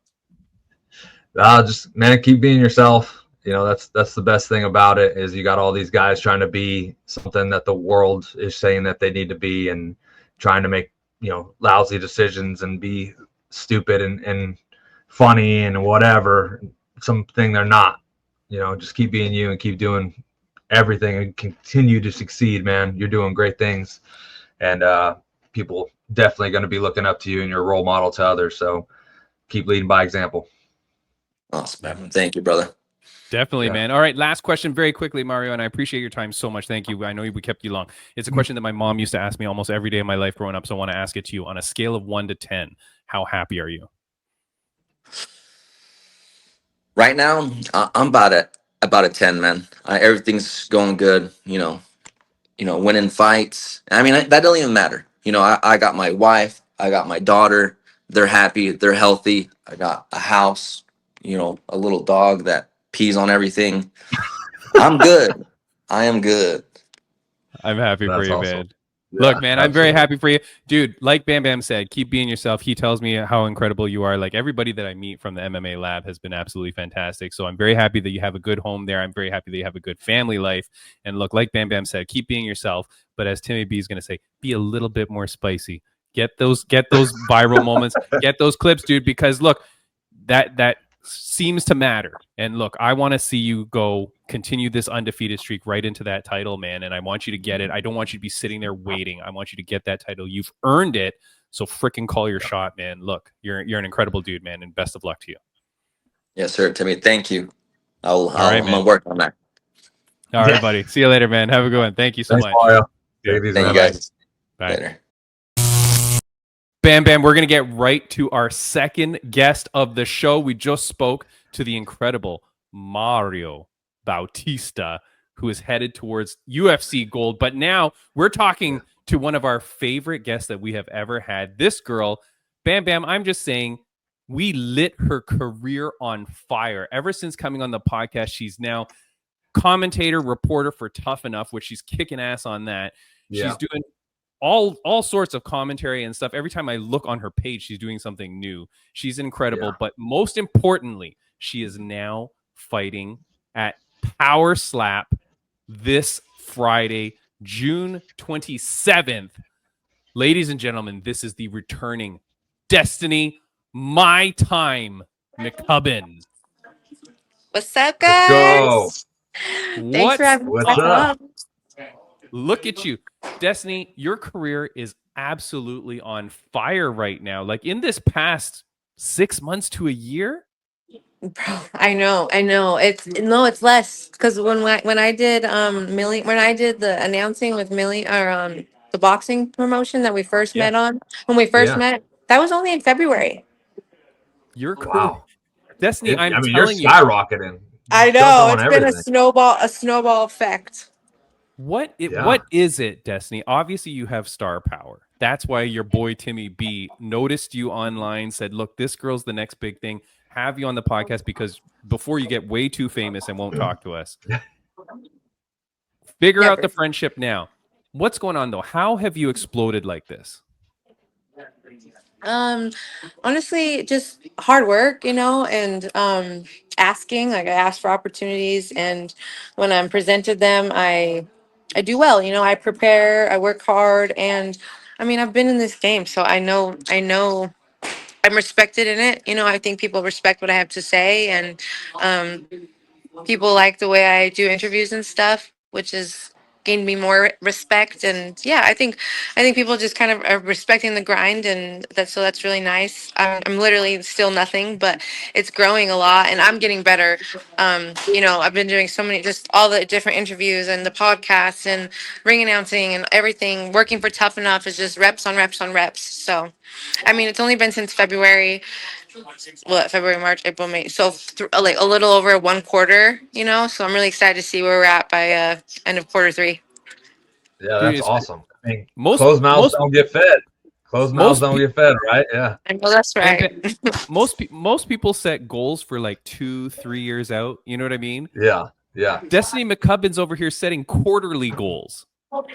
Just, man, keep being yourself. That's the best thing about it, is you got all these guys trying to be something that the world is saying that they need to be, and trying to make, lousy decisions and be stupid and funny and whatever, something they're not. Just keep being you and keep doing everything and continue to succeed, man. You're doing great things, and people definitely going to be looking up to you, and you're a role model to others. So keep leading by example. Awesome. Thank you, brother. Definitely, man. All right, last question very quickly, Mario, and I appreciate your time so much. Thank you. I know we kept you long. It's a question that my mom used to ask me almost every day of my life growing up, so I want to ask it to you. On a scale of 1 to 10, how happy are you? Right now, I'm about a 10, man. Everything's going good. Winning fights. I mean, that doesn't even matter. I got my wife. I got my daughter. They're happy. They're healthy. I got a house. A little dog that pees on everything. I'm good. I am good. I'm happy for you, awesome, man. Yeah, Look, man, absolutely. I'm very happy for you. Dude, like Bam Bam said, keep being yourself. He tells me how incredible you are. Like, everybody that I meet from the MMA lab has been absolutely fantastic. So I'm very happy that you have a good home there. I'm very happy that you have a good family life. And look, like Bam Bam said, keep being yourself. But as Timmy B is going to say, be a little bit more spicy. Get those viral moments. Get those clips, dude, because look, that seems to matter. And look, I want to see you continue this undefeated streak right into that title, man. And I want you to get it. I don't want you to be sitting there waiting. I want you to get that title. You've earned it. So freaking call your shot, man. Look, you're an incredible dude, man. And best of luck to you. Yes, sir, Timmy. Thank you. I'm gonna work on that. All right, buddy. See you later, man. Have a good one. Thank you so much. Mario. Yeah. Thank Thank you, guys. Bye. Later. Bam Bam, we're going to get right to our second guest of the show. We just spoke to the incredible Mario Bautista, who is headed towards UFC gold. But now we're talking to one of our favorite guests that we have ever had. This girl, Bam Bam, I'm just saying, we lit her career on fire. Ever since coming on the podcast, she's now commentator, reporter for Tough Enough, which she's kicking ass on that. Yeah. She's doing all sorts of commentary and stuff. Every time I look on her page, she's doing something new. She's incredible. Yeah. But most importantly, she is now fighting at Power Slap this Friday, June 27th. Ladies and gentlemen, this is the returning Destiny My Time McCubbin. What's up, guys? Let's go. Thanks for having me. What's up? Look at you. Destiny, your career is absolutely on fire right now. Like, in this past 6 months to a year, Bro, I know. It's less because when I did Millie when I did the announcing with Millie or the boxing promotion that we first Yeah. met on when we first Yeah. met, that was only in February. You're Wow. Destiny, I'm I mean, you're telling you, skyrocketing, I jumping know on it's been everything. a snowball effect. Yeah. what is it, Destiny? Obviously, you have star power. That's why your boy Timmy B noticed you online, said, "Look, this girl's the next big thing. Have you on the podcast because before you get way too famous and won't talk to us, figure out Never. the friendship now." What's going on though? How have you exploded like this? Um, Honestly, just hard work, and asking. Like I ask for opportunities, and when I'm presented them, I do well. I prepare, I work hard, and I mean, I've been in this game, so I know I'm respected in it. I think people respect what I have to say, and um, people like the way I do interviews and stuff, which has gained me more respect. And yeah, I think people just kind of are respecting the grind, and that's really nice. I'm literally still nothing, but it's growing a lot, and I'm getting better. I've been doing so many, just all the different interviews and the podcasts and ring announcing and everything. Working for Tough Enough is just reps on reps on reps. So, I mean, it's only been since February, February, March, April, May. So like a little over one quarter, So I'm really excited to see where we're at by end of quarter three. Yeah, Dude, that's it's awesome. I mean, most closed mouths most don't get fed. Closed mouths most don't pe- get fed, right? Yeah. I know that's and right. most people set goals for like 2-3 years out. You know what I mean? Yeah. Yeah. Destiny McCubbin's over here setting quarterly goals.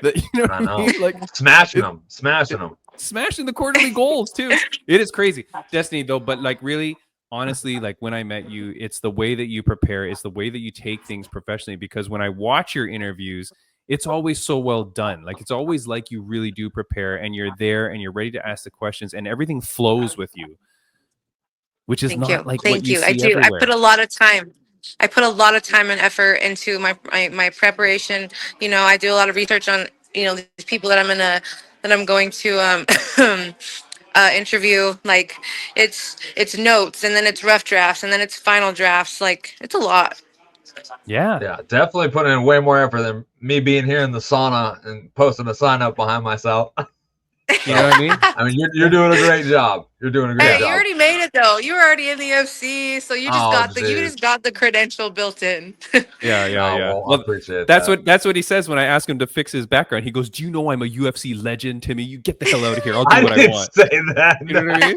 That you know I what I know. mean? Like Smashing it, them. Smashing them. smashing the quarterly goals too. It is crazy, Destiny though. But like really, honestly, like when I met you, it's the way that you prepare, it's the way that you take things professionally. Because when I watch your interviews, it's always so well done. Like it's always like you really do prepare, and you're there, and you're ready to ask the questions, and everything flows with you, which is Thank not you. like what Thank you you. I see do. I put everywhere. a lot of time. I put a lot of time and effort into my preparation. I do a lot of research on, these people that I'm going to interview. Like it's notes, and then it's rough drafts, and then it's final drafts. Like it's a lot. Yeah. Yeah, definitely putting in way more effort than me being here in the sauna and posting a sign up behind myself. You know So, what I mean? I mean, you're doing a great job. You're doing a great Hey, you job. already made it though. You were already in the UFC, so Oh, you geez. just got the credential built in. Oh, Yeah. well, I Well, appreciate that's that. what he says when I ask him to fix his background. He goes, "Do you know I'm a UFC legend, Timmy? You get the hell out of here. I'll do I what I didn't want." say that. You know what I mean?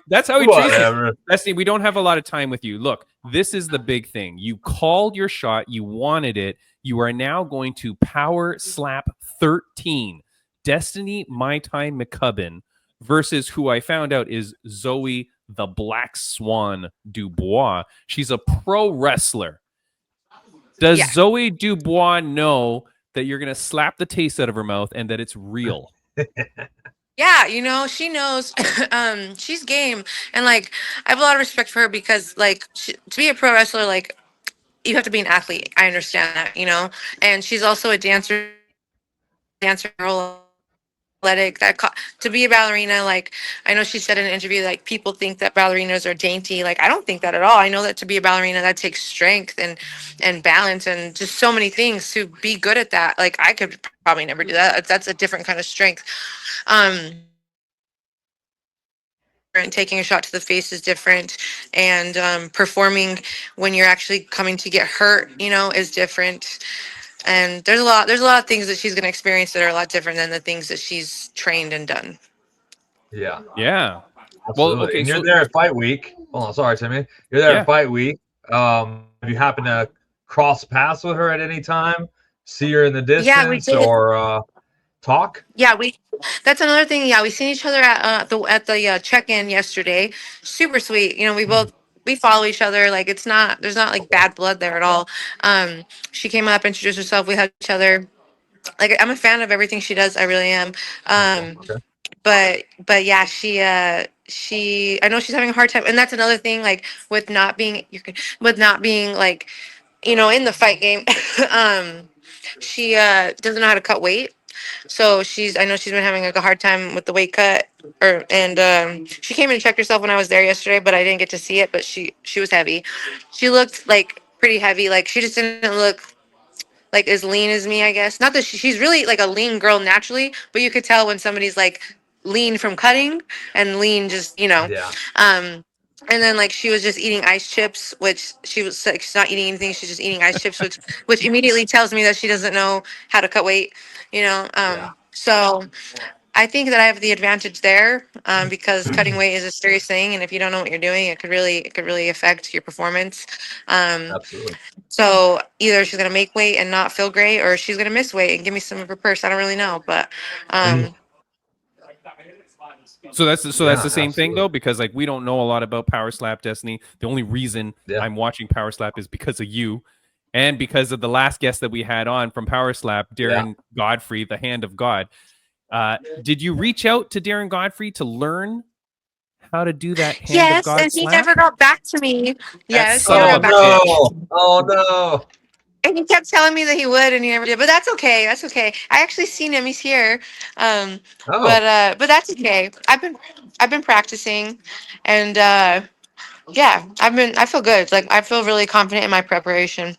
That's how he treats you. Whatever. Destiny, we don't have a lot of time with you. Look, this is the big thing. You called your shot. You wanted it. You are now going to power slap 13. Destiny My Time McCubbin versus who I found out is Zoe the Black Swan Dubois. She's a pro wrestler. Does Yeah. Zoe Dubois know that you're going to slap the taste out of her mouth and that it's real? Yeah, she knows. She's game, and like I have a lot of respect for her because like to be a pro wrestler, like you have to be an athlete. I understand that, and she's also a dancer, athletic. To be a ballerina, like I know she said in an interview, like people think that ballerinas are dainty. Like I don't think that at all. I know that to be a ballerina, that takes strength and balance and just so many things to be good at that. Like I could probably never do that. That's a different kind of strength. Um, and taking a shot to the face is different, and performing when you're actually coming to get hurt, is different. And there's a lot of things that she's going to experience that are a lot different than the things that she's trained and done. Yeah, Yeah. Well, absolutely. okay, And you're so there at fight week. Hold on, sorry, Timmy. You're there yeah. at fight week. Have you happened to cross paths with her at any time? See her in the Yeah, we distance did. or talk? Yeah, that's another thing. Yeah, we seen each other at the check-in yesterday. Super sweet. We follow each other. Like there's not like bad blood there at all. She came up, introduced herself, we hugged each other. Like I'm a fan of everything she does. I really am. Okay. But yeah, she I know she's having a hard time, and that's another thing. Like with not being like in the fight game. she doesn't know how to cut weight. So I know she's been having like a hard time with the weight cut. She came and checked herself when I was there yesterday, but I didn't get to see it. But she was heavy. She looked like pretty heavy. Like she just didn't look like as lean as me, I guess. Not that she's really like a lean girl naturally, but you could tell when somebody's like lean from cutting and lean just, Yeah. And then like she was just eating ice chips, which she was like she's not eating anything, she's just eating ice chips, which immediately tells me that she doesn't know how to cut weight, Yeah. So I think that I have the advantage there, because cutting weight is a serious thing, and if you don't know what you're doing, it could really affect your performance. Absolutely. So either she's gonna make weight and not feel great, or she's gonna miss weight and give me some of her purse. I don't really know, but So that's the same thing absolutely. though, because like we don't know a lot about Power Slap, Destiny. The only reason I'm watching Power Slap is because of you, and because of the last guest that we had on from Power Slap, Darren Godfrey, the Hand of God. Did you reach out to Darren Godfrey to learn how to do that Hand of God and he slap? never got back to me. Yes, he son never of got a back to me. no! Oh no! And he kept telling me that he would, and he never did. But that's okay. That's okay. I actually seen him. He's here. Oh, But that's okay. I've been practicing, and yeah, I feel good. Like I feel really confident in my preparation.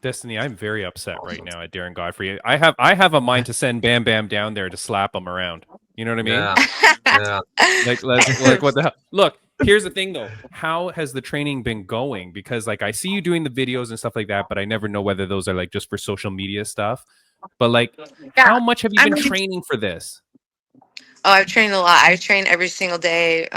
Destiny, I'm very upset right now at Darren Godfrey. I have a mind to send Bam Bam down there to slap him around. You know what I mean? yeah, yeah. Like what the hell? Look, here's the thing though. How has the training been going? Because like I see you doing the videos and stuff like that, but I never know whether those are like just for social media stuff. But like, Yeah, how much have you I been mean, training for this? Oh, I've trained a lot. I train every single day.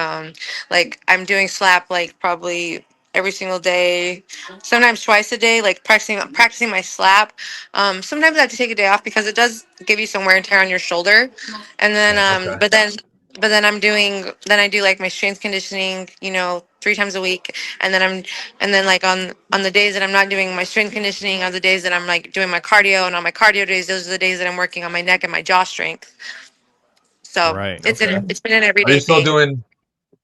Like I'm doing slap like probably every single day, sometimes twice a day. Like practicing my slap. Sometimes I have to take a day off because it does give you some wear and tear on your shoulder. And then, Okay. but then I do like my strength conditioning. 3 times a week. And then like on the days that I'm not doing my strength conditioning, on the days that I'm like doing my cardio, and on my cardio days, those are the days that I'm working on my neck and my jaw strength. So Right. Okay. it's been an Are you everyday still thing. doing?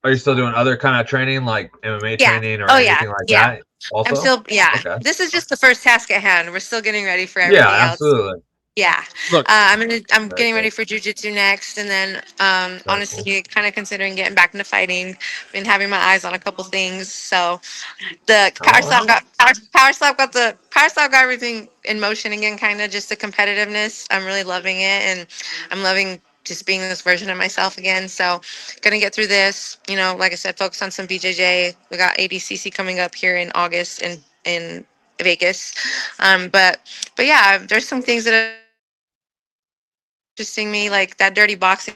Are you still doing other kind of training, like MMA Yeah. training or Oh yeah. anything like Yeah. that? I'm Also. still yeah. Okay. This is just the first task at hand. We're still getting ready for Yeah, everything else. absolutely. Yeah. Look, I'm Very getting cool. ready for jujitsu next, and then Very cool. honestly, kind of considering getting back into fighting. Been having my eyes on a couple things. So the All right. power slap got everything in motion again, kind of just the competitiveness. I'm really loving it, and I'm loving just being this version of myself again. So gonna get through this, like I said, focus on some BJJ. We got ADCC coming up here in August in Vegas. But yeah, there's some things that are interesting me, like that dirty boxing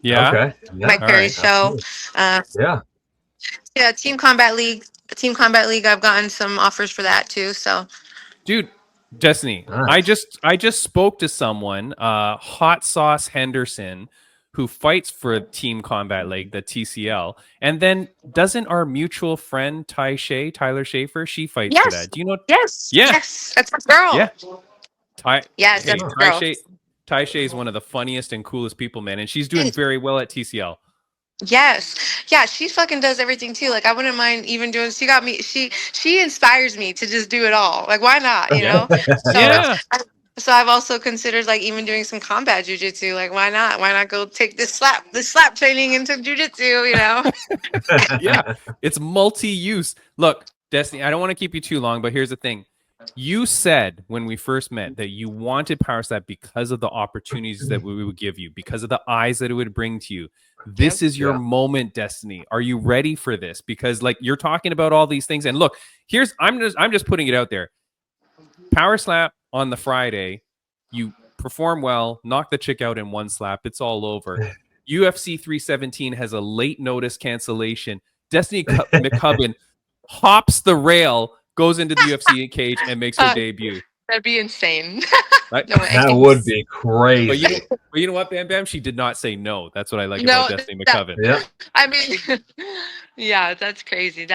yeah. Okay. Yeah. Mike All Perry right. show. Absolutely. Uh, Yeah. yeah, Team Combat League. I've gotten some offers for that too. So Dude, Destiny, Nice. I just spoke to someone, Hot Sauce Henderson, who fights for Team Combat League, the TCL, and then doesn't our mutual friend Tyler Schaefer, she fights for yes, that. Do you know? yes, Yeah, yes, that's my girl. yeah. Yes, Hey, that's my Oh. girl. Ty Shay is one of the funniest and coolest people, man, and she's doing very well at TCL. Yes. Yeah, she fucking does everything too. Like I wouldn't mind even doing she inspires me to just do it all. Like why not, Yeah, So yeah, so I've also considered like even doing some combat jujitsu. Like why not? Why not go take this slap training into jujitsu, yeah. It's multi-use. Look, Destiny, I don't want to keep you too long, but here's the thing. You said when we first met that you wanted Power Slap because of the opportunities that we would give you, because of the eyes that it would bring to you. This is your Yeah. moment, Destiny. Are you ready for this? Because like you're talking about all these things, and look, I'm just putting it out there. Power Slap on the Friday, you perform well, knock the chick out in one slap, it's all over. UFC 317 has a late notice cancellation. Destiny McCubbin hops the rail, goes into the UFC cage, and makes her debut. That'd be insane. Right? No That way. would be crazy. But you know what, Bam Bam? She did not say no. That's what I like No, about Destiny that- McCubbin. Yeah. I mean, yeah, that's crazy.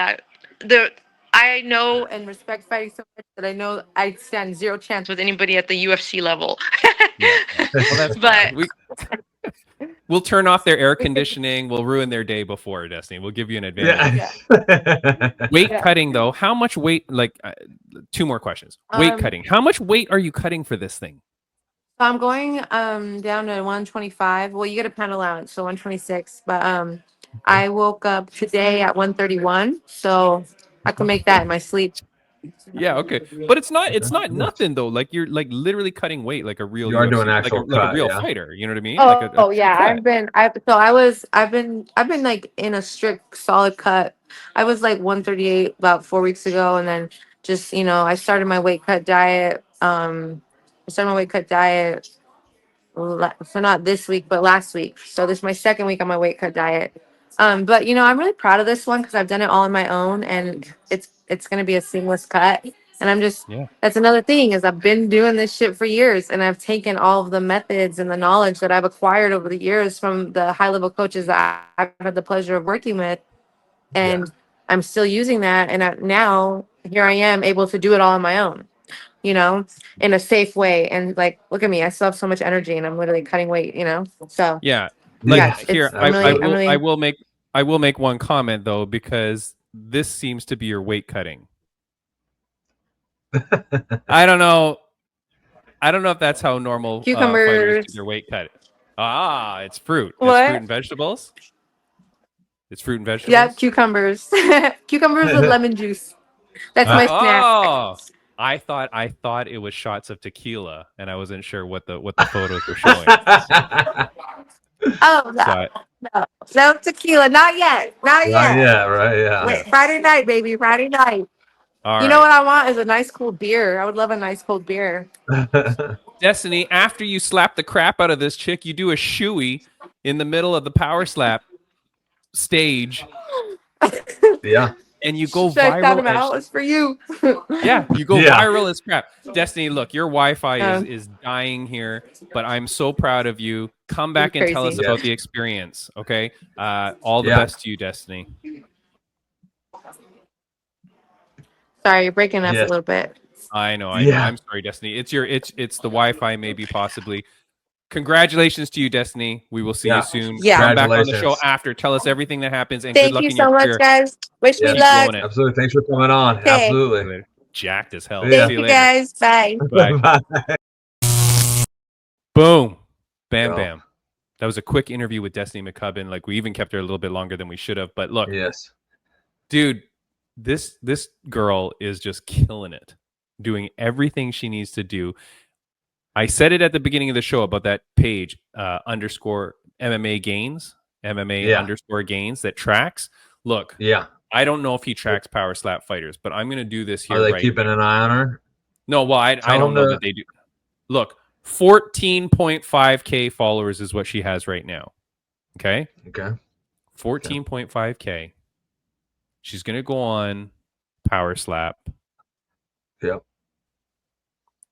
I know and respect fighting so much that I know I stand zero chance with anybody at the UFC level. Yeah. Well, that's But we'll turn off their air conditioning. We'll ruin their day before, Destiny. We'll give you an advantage. Yeah. Weight cutting though, how much weight? Like 2 more questions. Weight cutting. How much weight are you cutting for this thing? So I'm going down to 125. Well, you get a pound allowance, so 126. But I woke up today at 131, so I can make that in my sleep. Yeah, okay. But it's not nothing though. Like you're like literally cutting weight like a real You are doing UFC, actual like a cut, real yeah. fighter. You know what I mean? Oh, Like a true yeah, cut. I've been like in a strict solid cut. I was like 138 about 4 weeks ago, and then just I started my weight cut diet. So not this week, but last week. So this is my second week on my weight cut diet. But I'm really proud of this one because I've done it all on my own, and it's gonna be a seamless cut. And I'm just Yeah. that's another thing is I've been doing this shit for years, and I've taken all of the methods and the knowledge that I've acquired over the years from the high level coaches that I've had the pleasure of working with, and I'm still using that. And now here I am able to do it all on my own. In a safe way. And like, look at me, I still have so much energy and I'm literally cutting weight, So Yeah. Like yeah, here, I'm really I will make one comment though, because this seems to be your weight cutting. I don't know if that's how normal fighters cucumbers. do their weight cut. It's fruit. It's What? fruit and vegetables. It's fruit and vegetables. Yeah, cucumbers. Cucumbers with lemon juice. That's my snack. Oh, I thought it was shots of tequila, and I wasn't sure what the photos were showing. Oh no tequila, not yet. Yeah, right, yeah. Wait, Friday night, baby, Friday night. All you right. know what I want is a nice cold beer. I would love a nice cold beer. Destiny, after you slap the crap out of this chick, you do a shoey in the middle of the power slap stage. Yeah. And you go Should I shout viral. him out? It's for you. Yeah, you go Yeah. viral as crap. Destiny, look, your Wi-Fi is dying here, but I'm so proud of you. Come back and tell us Crazy. about the experience, okay? All the best to you, Destiny. Sorry, you're breaking us a little bit. I know. I'm sorry, Destiny. It's the Wi-Fi, maybe, possibly. Congratulations to you, Destiny. We will see you soon. Yeah. Come back on the show after. Tell us everything that happens, and good luck in your Thank you so much, guys. Wish me luck. Absolutely. Thanks for coming on. Okay. Absolutely. Jacked as hell. Thank See you later. guys. Bye. Bye. Boom. Bam, Go. bam. That was a quick interview with Destiny McCubbin. Like, we even kept her a little bit longer than we should have. But look, dude, this girl is just killing it, doing everything she needs to do. I said it at the beginning of the show about that page, underscore MMA gains, underscore gains that tracks. Look, I don't know if he tracks power slap fighters, but I'm going to do this here. Are they keeping an eye on her? No, well, I don't know that they do. Look, 14.5K followers is what she has right now. Okay. 14.5K. She's going to go on power slap. Yep.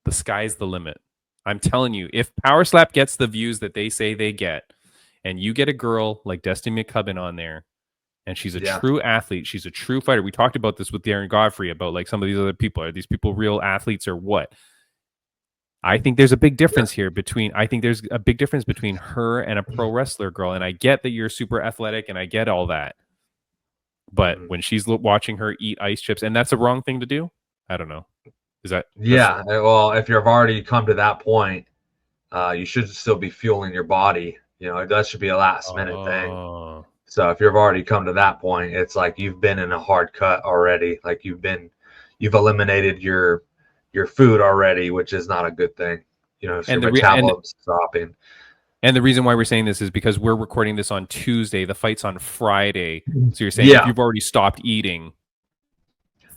The sky's the limit. I'm telling you, if power slap gets the views that they say they get, and you get a girl like Destiny McCubbin on there, and she's a true athlete, she's a true fighter. We talked about this with Darren Godfrey about like some of these other people. Are these people real athletes or what? I think there's a big difference here between her and a pro wrestler girl. And I get that you're super athletic and I get all that. But when she's watching her eat ice chips, and that's a wrong thing to do, I don't know. Is that? Yeah. Well, if you've already come to that point, you should still be fueling your body. That should be a last minute thing. So if you've already come to that point, it's like you've been in a hard cut already. Like you've eliminated your food already, which is not a good thing. So and your metabolism's dropping. And the reason why we're saying this is because we're recording this on Tuesday. The fight's on Friday. So you're saying if you've already stopped eating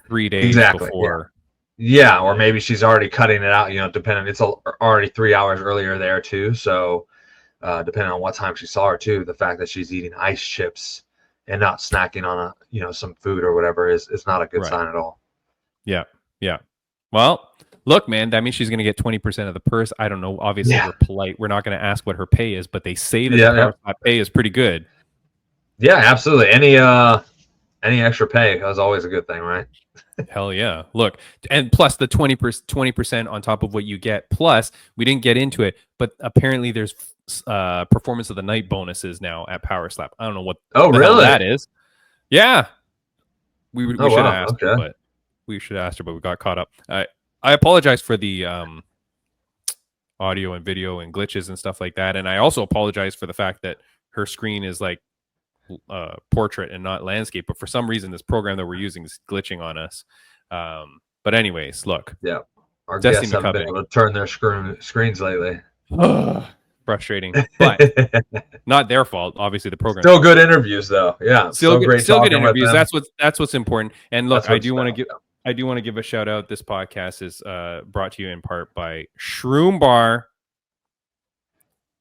3 days before. Yeah, or maybe she's already cutting it out, depending. It's already 3 hours earlier there too. So depending on what time she saw her too, the fact that she's eating ice chips and not snacking on some food or whatever is not a good sign at all. Yeah. Yeah. Well, look, man, that means she's going to get 20% of the purse. I don't know. Obviously, we're polite. We're not going to ask what her pay is, but they say that the power slap pay is pretty good. Yeah, absolutely. Any extra pay is always a good thing, right? Hell yeah. Look, and plus the 20% on top of what you get. Plus, we didn't get into it, but apparently there's performance of the night bonuses now at Power Slap. I don't know what really that is. Yeah. We should have asked her, but We should have asked her, but we got caught up. I apologize for the audio and video and glitches and stuff like that, and I also apologize for the fact that her screen is like portrait and not landscape. But for some reason, this program that we're using is glitching on us. But anyways, look. Yeah, our Destiny guests haven't been able to turn their screens lately. Frustrating, but not their fault. Obviously, the program. Still good interviews, though. Yeah, still great good interviews. That's what's important. And look, I do want to give a shout out. This podcast is brought to you in part by SHROOM BAR.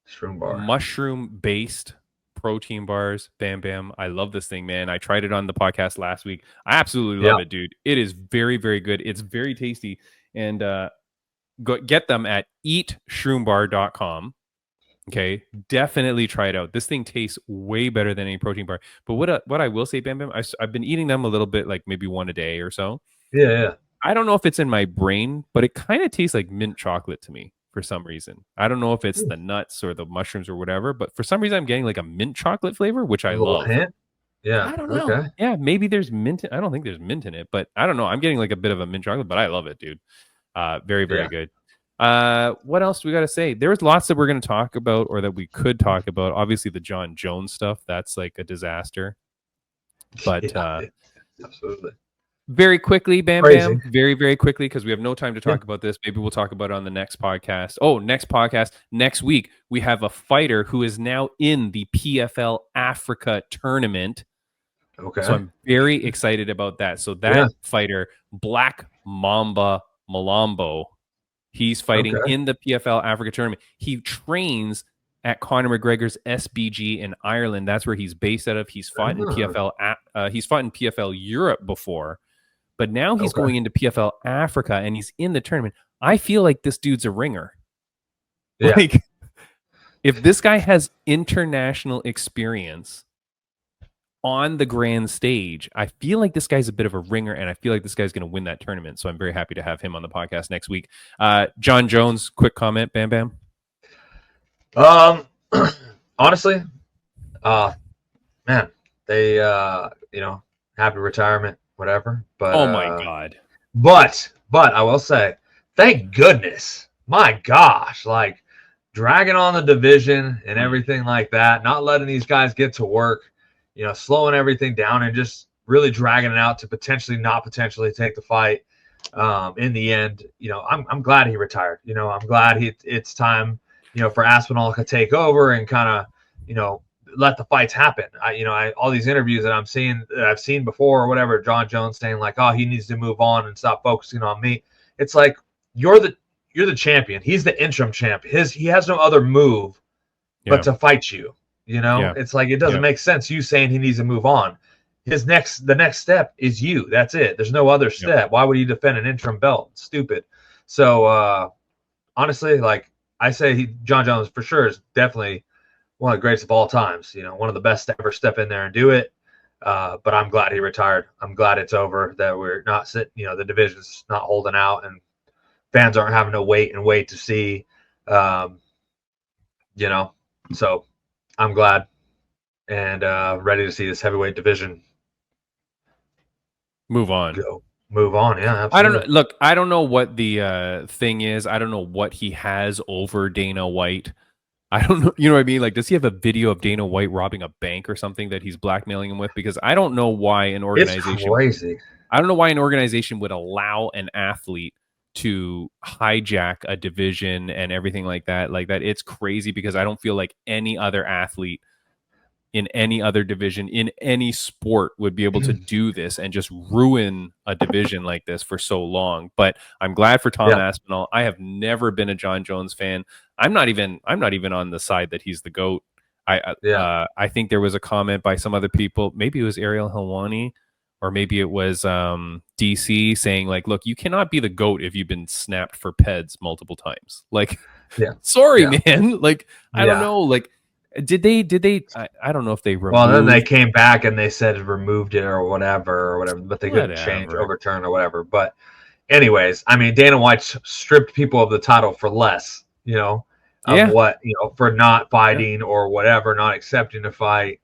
SHROOM BAR, mushroom-based protein bars. Bam Bam. I love this thing, man. I tried it on the podcast last week. I absolutely love it, dude. It is very, very good. It's very tasty. And get them at eatshroombar.com. Okay, definitely try it out. This thing tastes way better than any protein bar. But what I will say, Bam Bam, I've been eating them a little bit, like maybe one a day or so. Yeah. I don't know if it's in my brain, but it kind of tastes like mint chocolate to me for some reason. I don't know if it's the nuts or the mushrooms or whatever, but for some reason I'm getting like a mint chocolate flavor, which I love. Hint? Yeah. I don't know. Okay. Yeah, maybe there's mint. I don't think there's mint in it, but I don't know. I'm getting like a bit of a mint chocolate, but I love it, dude. Very, very good. What else do we got to say? There's lots that we're going to talk about, or that we could talk about. Obviously, the Jon Jones stuff, that's like a disaster. But absolutely. Very quickly, Bam Crazy. Bam. Very, very quickly, because we have no time to talk about this. Maybe we'll talk about it on the next podcast. Next week, we have a fighter who is now in the PFL Africa tournament. Okay. So I'm very excited about that. So that fighter, Black Mamba Malambo, he's fighting in the PFL Africa tournament. He trains at Conor McGregor's SBG in Ireland. That's where he's based out of. He's fought in PFL. He's fought in PFL Europe before, but now he's going into PFL Africa and he's in the tournament. I feel like this dude's a ringer. Yeah. Like, if this guy has international experience on the grand stage, I feel like this guy's a bit of a ringer, and I feel like this guy's going to win that tournament. So I'm very happy to have him on the podcast next week. Jon Jones, quick comment, Bam Bam. Honestly, man, they, happy retirement, whatever. But oh my God. But I will say, thank goodness, my gosh, like dragging on the division and everything like that, not letting these guys get to work. Slowing everything down and just really dragging it out to potentially take the fight. In the end, I'm glad he retired. I'm glad it's time, for Aspinall to take over and kind of, let the fights happen. All these interviews that I've seen before or whatever, Jon Jones saying like, oh, he needs to move on and stop focusing on me. It's like, you're the champion. He's the interim champ. He has no other move but to fight you. It's like, it doesn't make sense you saying he needs to move on. The next step is you. That's it. There's no other step. Why would he defend an interim belt? Stupid. So honestly, like I say, Jon Jones for sure is definitely one of the greatest of all times. One of the best to ever step in there and do it. But I'm glad he retired. I'm glad it's over, that we're not sitting, the division's not holding out and fans aren't having to wait to see, so I'm glad and ready to see this heavyweight division move on. Move on, yeah. Absolutely. I don't know. Look, I don't know what the thing is. I don't know what he has over Dana White. I don't know. You know what I mean? Like, does he have a video of Dana White robbing a bank or something that he's blackmailing him with? Because I don't know why an organization. It's crazy. I don't know why an organization would allow an athlete to hijack a division and everything like that. It's crazy, because I don't feel like any other athlete in any other division in any sport would be able to do this and just ruin a division like this for so long. But I'm glad for Tom Aspinall. I have never been a Jon Jones fan. I'm not even on the side that he's the GOAT. I think there was a comment by some other people, maybe it was Ariel Helwani, or maybe it was DC, saying like, look, you cannot be the GOAT if you've been snapped for PEDs multiple times. Like, sorry, man. Like, I don't know. Like, did they, I don't know if they removed. Well, then they came back and they said removed it or whatever, but they couldn't overturn or whatever. But anyways, I mean, Dana White stripped people of the title for less, for not fighting or whatever, not accepting to fight.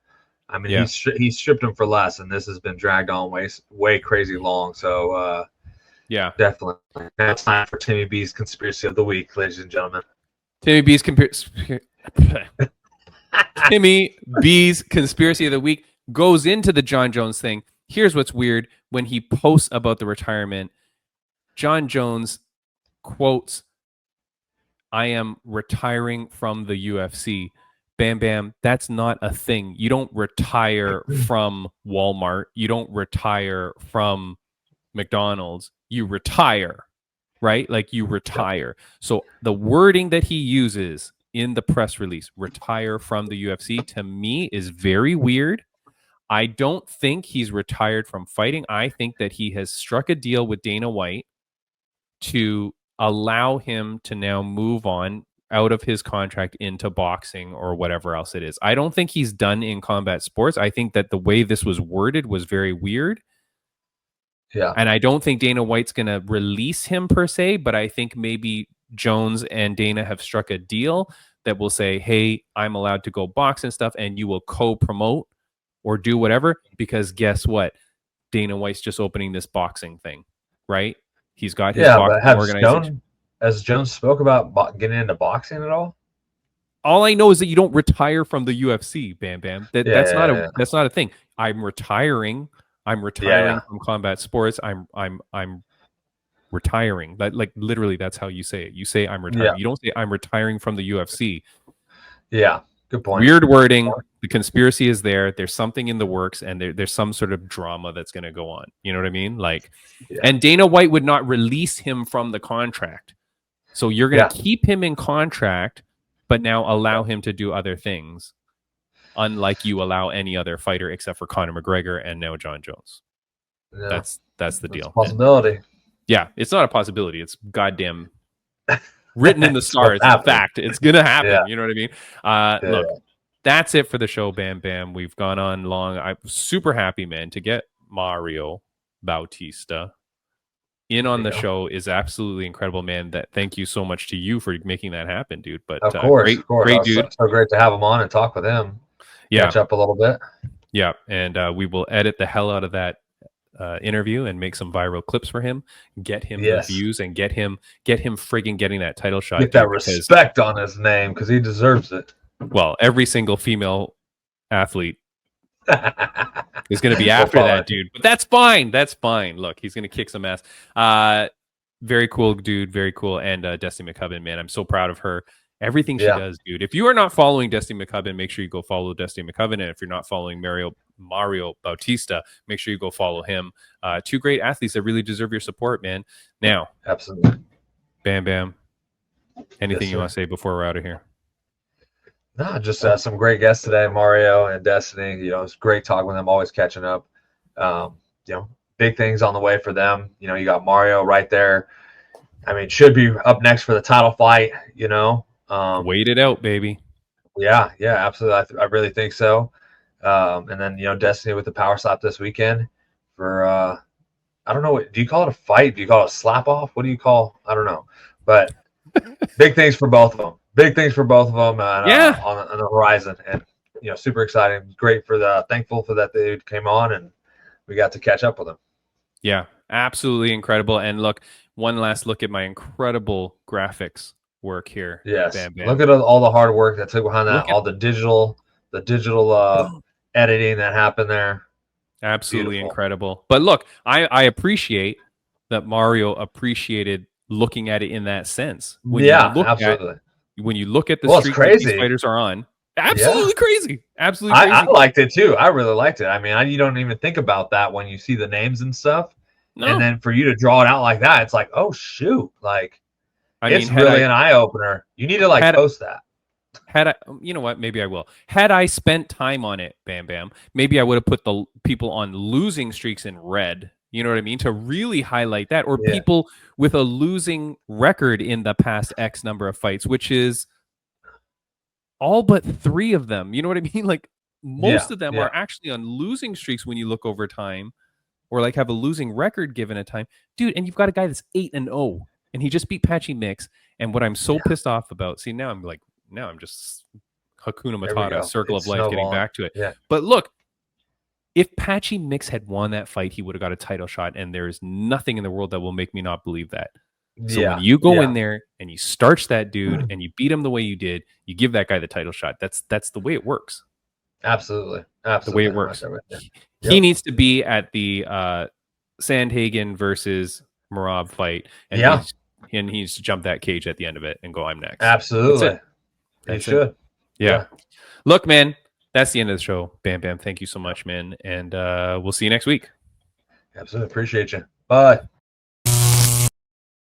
I mean, he stripped him for less, and this has been dragged on way crazy long. So, Yeah. Definitely. Now it's time for Timmy B's Conspiracy of the Week, ladies and gentlemen. Timmy B's Conspiracy of the Week goes into the Jon Jones thing. Here's what's weird. When he posts about the retirement, Jon Jones quotes, "I am retiring from the UFC." Bam Bam, that's not a thing. You don't retire from Walmart. You don't retire from McDonald's. You retire, right? Like you retire. So the wording that he uses in the press release, retire from the UFC, to me is very weird. I don't think he's retired from fighting. I think that he has struck a deal with Dana White to allow him to now move on out of his contract into boxing or whatever else it is. I don't think he's done in combat sports. I think that the way this was worded was very weird. Yeah. And I don't think Dana White's going to release him per se, but I think maybe Jones and Dana have struck a deal that will say, hey, I'm allowed to go box and stuff, and you will co-promote or do whatever, because guess what? Dana White's just opening this boxing thing, right? He's got his boxing organization. Has Jones spoke about getting into boxing at all? All I know is that you don't retire from the UFC, Bam Bam. That's not a thing. I'm retiring from combat sports. I'm retiring. Like literally, that's how you say it. You say I'm retiring. Yeah. You don't say I'm retiring from the UFC. Yeah, good point. Weird wording. The conspiracy is there. There's something in the works, and there's some sort of drama that's going to go on. You know what I mean? Like, and Dana White would not release him from the contract. So you're going to keep him in contract, but now allow him to do other things, unlike you allow any other fighter except for Conor McGregor and now Jon Jones. Yeah. That's the deal. A possibility. Yeah, it's not a possibility. It's goddamn written in the stars. It's a fact. It's gonna happen. Yeah. You know what I mean? Look, that's it for the show, Bam Bam. We've gone on long. I'm super happy, man, to get Mario Bautista in on the show is absolutely incredible, man. Thank you so much to you for making that happen, dude. But of course, great dude. So great to have him on and talk with him. Catch up a little bit. Yeah, and we will edit the hell out of that interview and make some viral clips for him. Get him the views and get him friggin' getting that title shot. Get that respect on his name because he deserves it. Well, every single female athlete is going to be after that dude, but that's fine. That's fine. Look, he's going to kick some ass. Very cool dude. Very cool. And Destiny McCubbin, man, I'm so proud of her. Everything she does, dude. If you are not following Destiny McCubbin, make sure you go follow Destiny McCubbin. And if you're not following Mario Bautista, make sure you go follow him. Two great athletes that really deserve your support, man. Now, absolutely. Bam Bam. Anything you want to say before we're out of here? No, just some great guests today, Mario and Destiny. You know, it's great talking with them, always catching up. You know, big things on the way for them. You know, you got Mario right there. I mean, should be up next for the title fight, you know. Wait it out, baby. Yeah, absolutely. I really think so. And then, you know, Destiny with the power slap this weekend for, I don't know, do you call it a fight? Do you call it a slap off? What do you call? I don't know. But big things for both of them. Big things for both of them on the horizon. And, you know, super exciting. Great thankful for that they came on and we got to catch up with them. Yeah, absolutely incredible. And look, one last look at my incredible graphics work here. Yes. Bam, bam. Look at all the hard work that took behind that, all the digital editing that happened there. Absolutely beautiful. Incredible. But look, I appreciate that Mario appreciated looking at it in that sense. Absolutely. When you look at the street that these fighters are on, absolutely crazy. Absolutely crazy. I liked it too. I really liked it. I mean, you don't even think about that when you see the names and stuff. No. And then for you to draw it out like that, it's like, oh shoot. Like, it's really an eye opener. You need to post that. Had I, you know what? Maybe I will. Had I spent time on it, Bam Bam, maybe I would have put the people on losing streaks in red. You know what I mean? To really highlight that, or people with a losing record in the past X number of fights, which is all but 3 of them. You know what I mean? Like most of them are actually on losing streaks when you look over time, or like have a losing record given a time, dude. And you've got a guy that's 8-0, and he just beat Patchy Mix. And what I'm so pissed off about, see, now I'm just Hakuna Matata, circle of life, getting back to it. Yeah. But look, if Patchy Mix had won that fight, he would have got a title shot, and there is nothing in the world that will make me not believe that. So when you go in there and you starch that dude and you beat him the way you did, you give that guy the title shot. That's the way it works. Absolutely. The way it works. He needs to be at the Sandhagen versus Merab fight, and he needs to jump that cage at the end of it and go, I'm next. Absolutely. He should. Yeah. Look, man, that's the end of the show. Bam Bam. Thank you so much, man. And we'll see you next week. Absolutely. Appreciate you. Bye.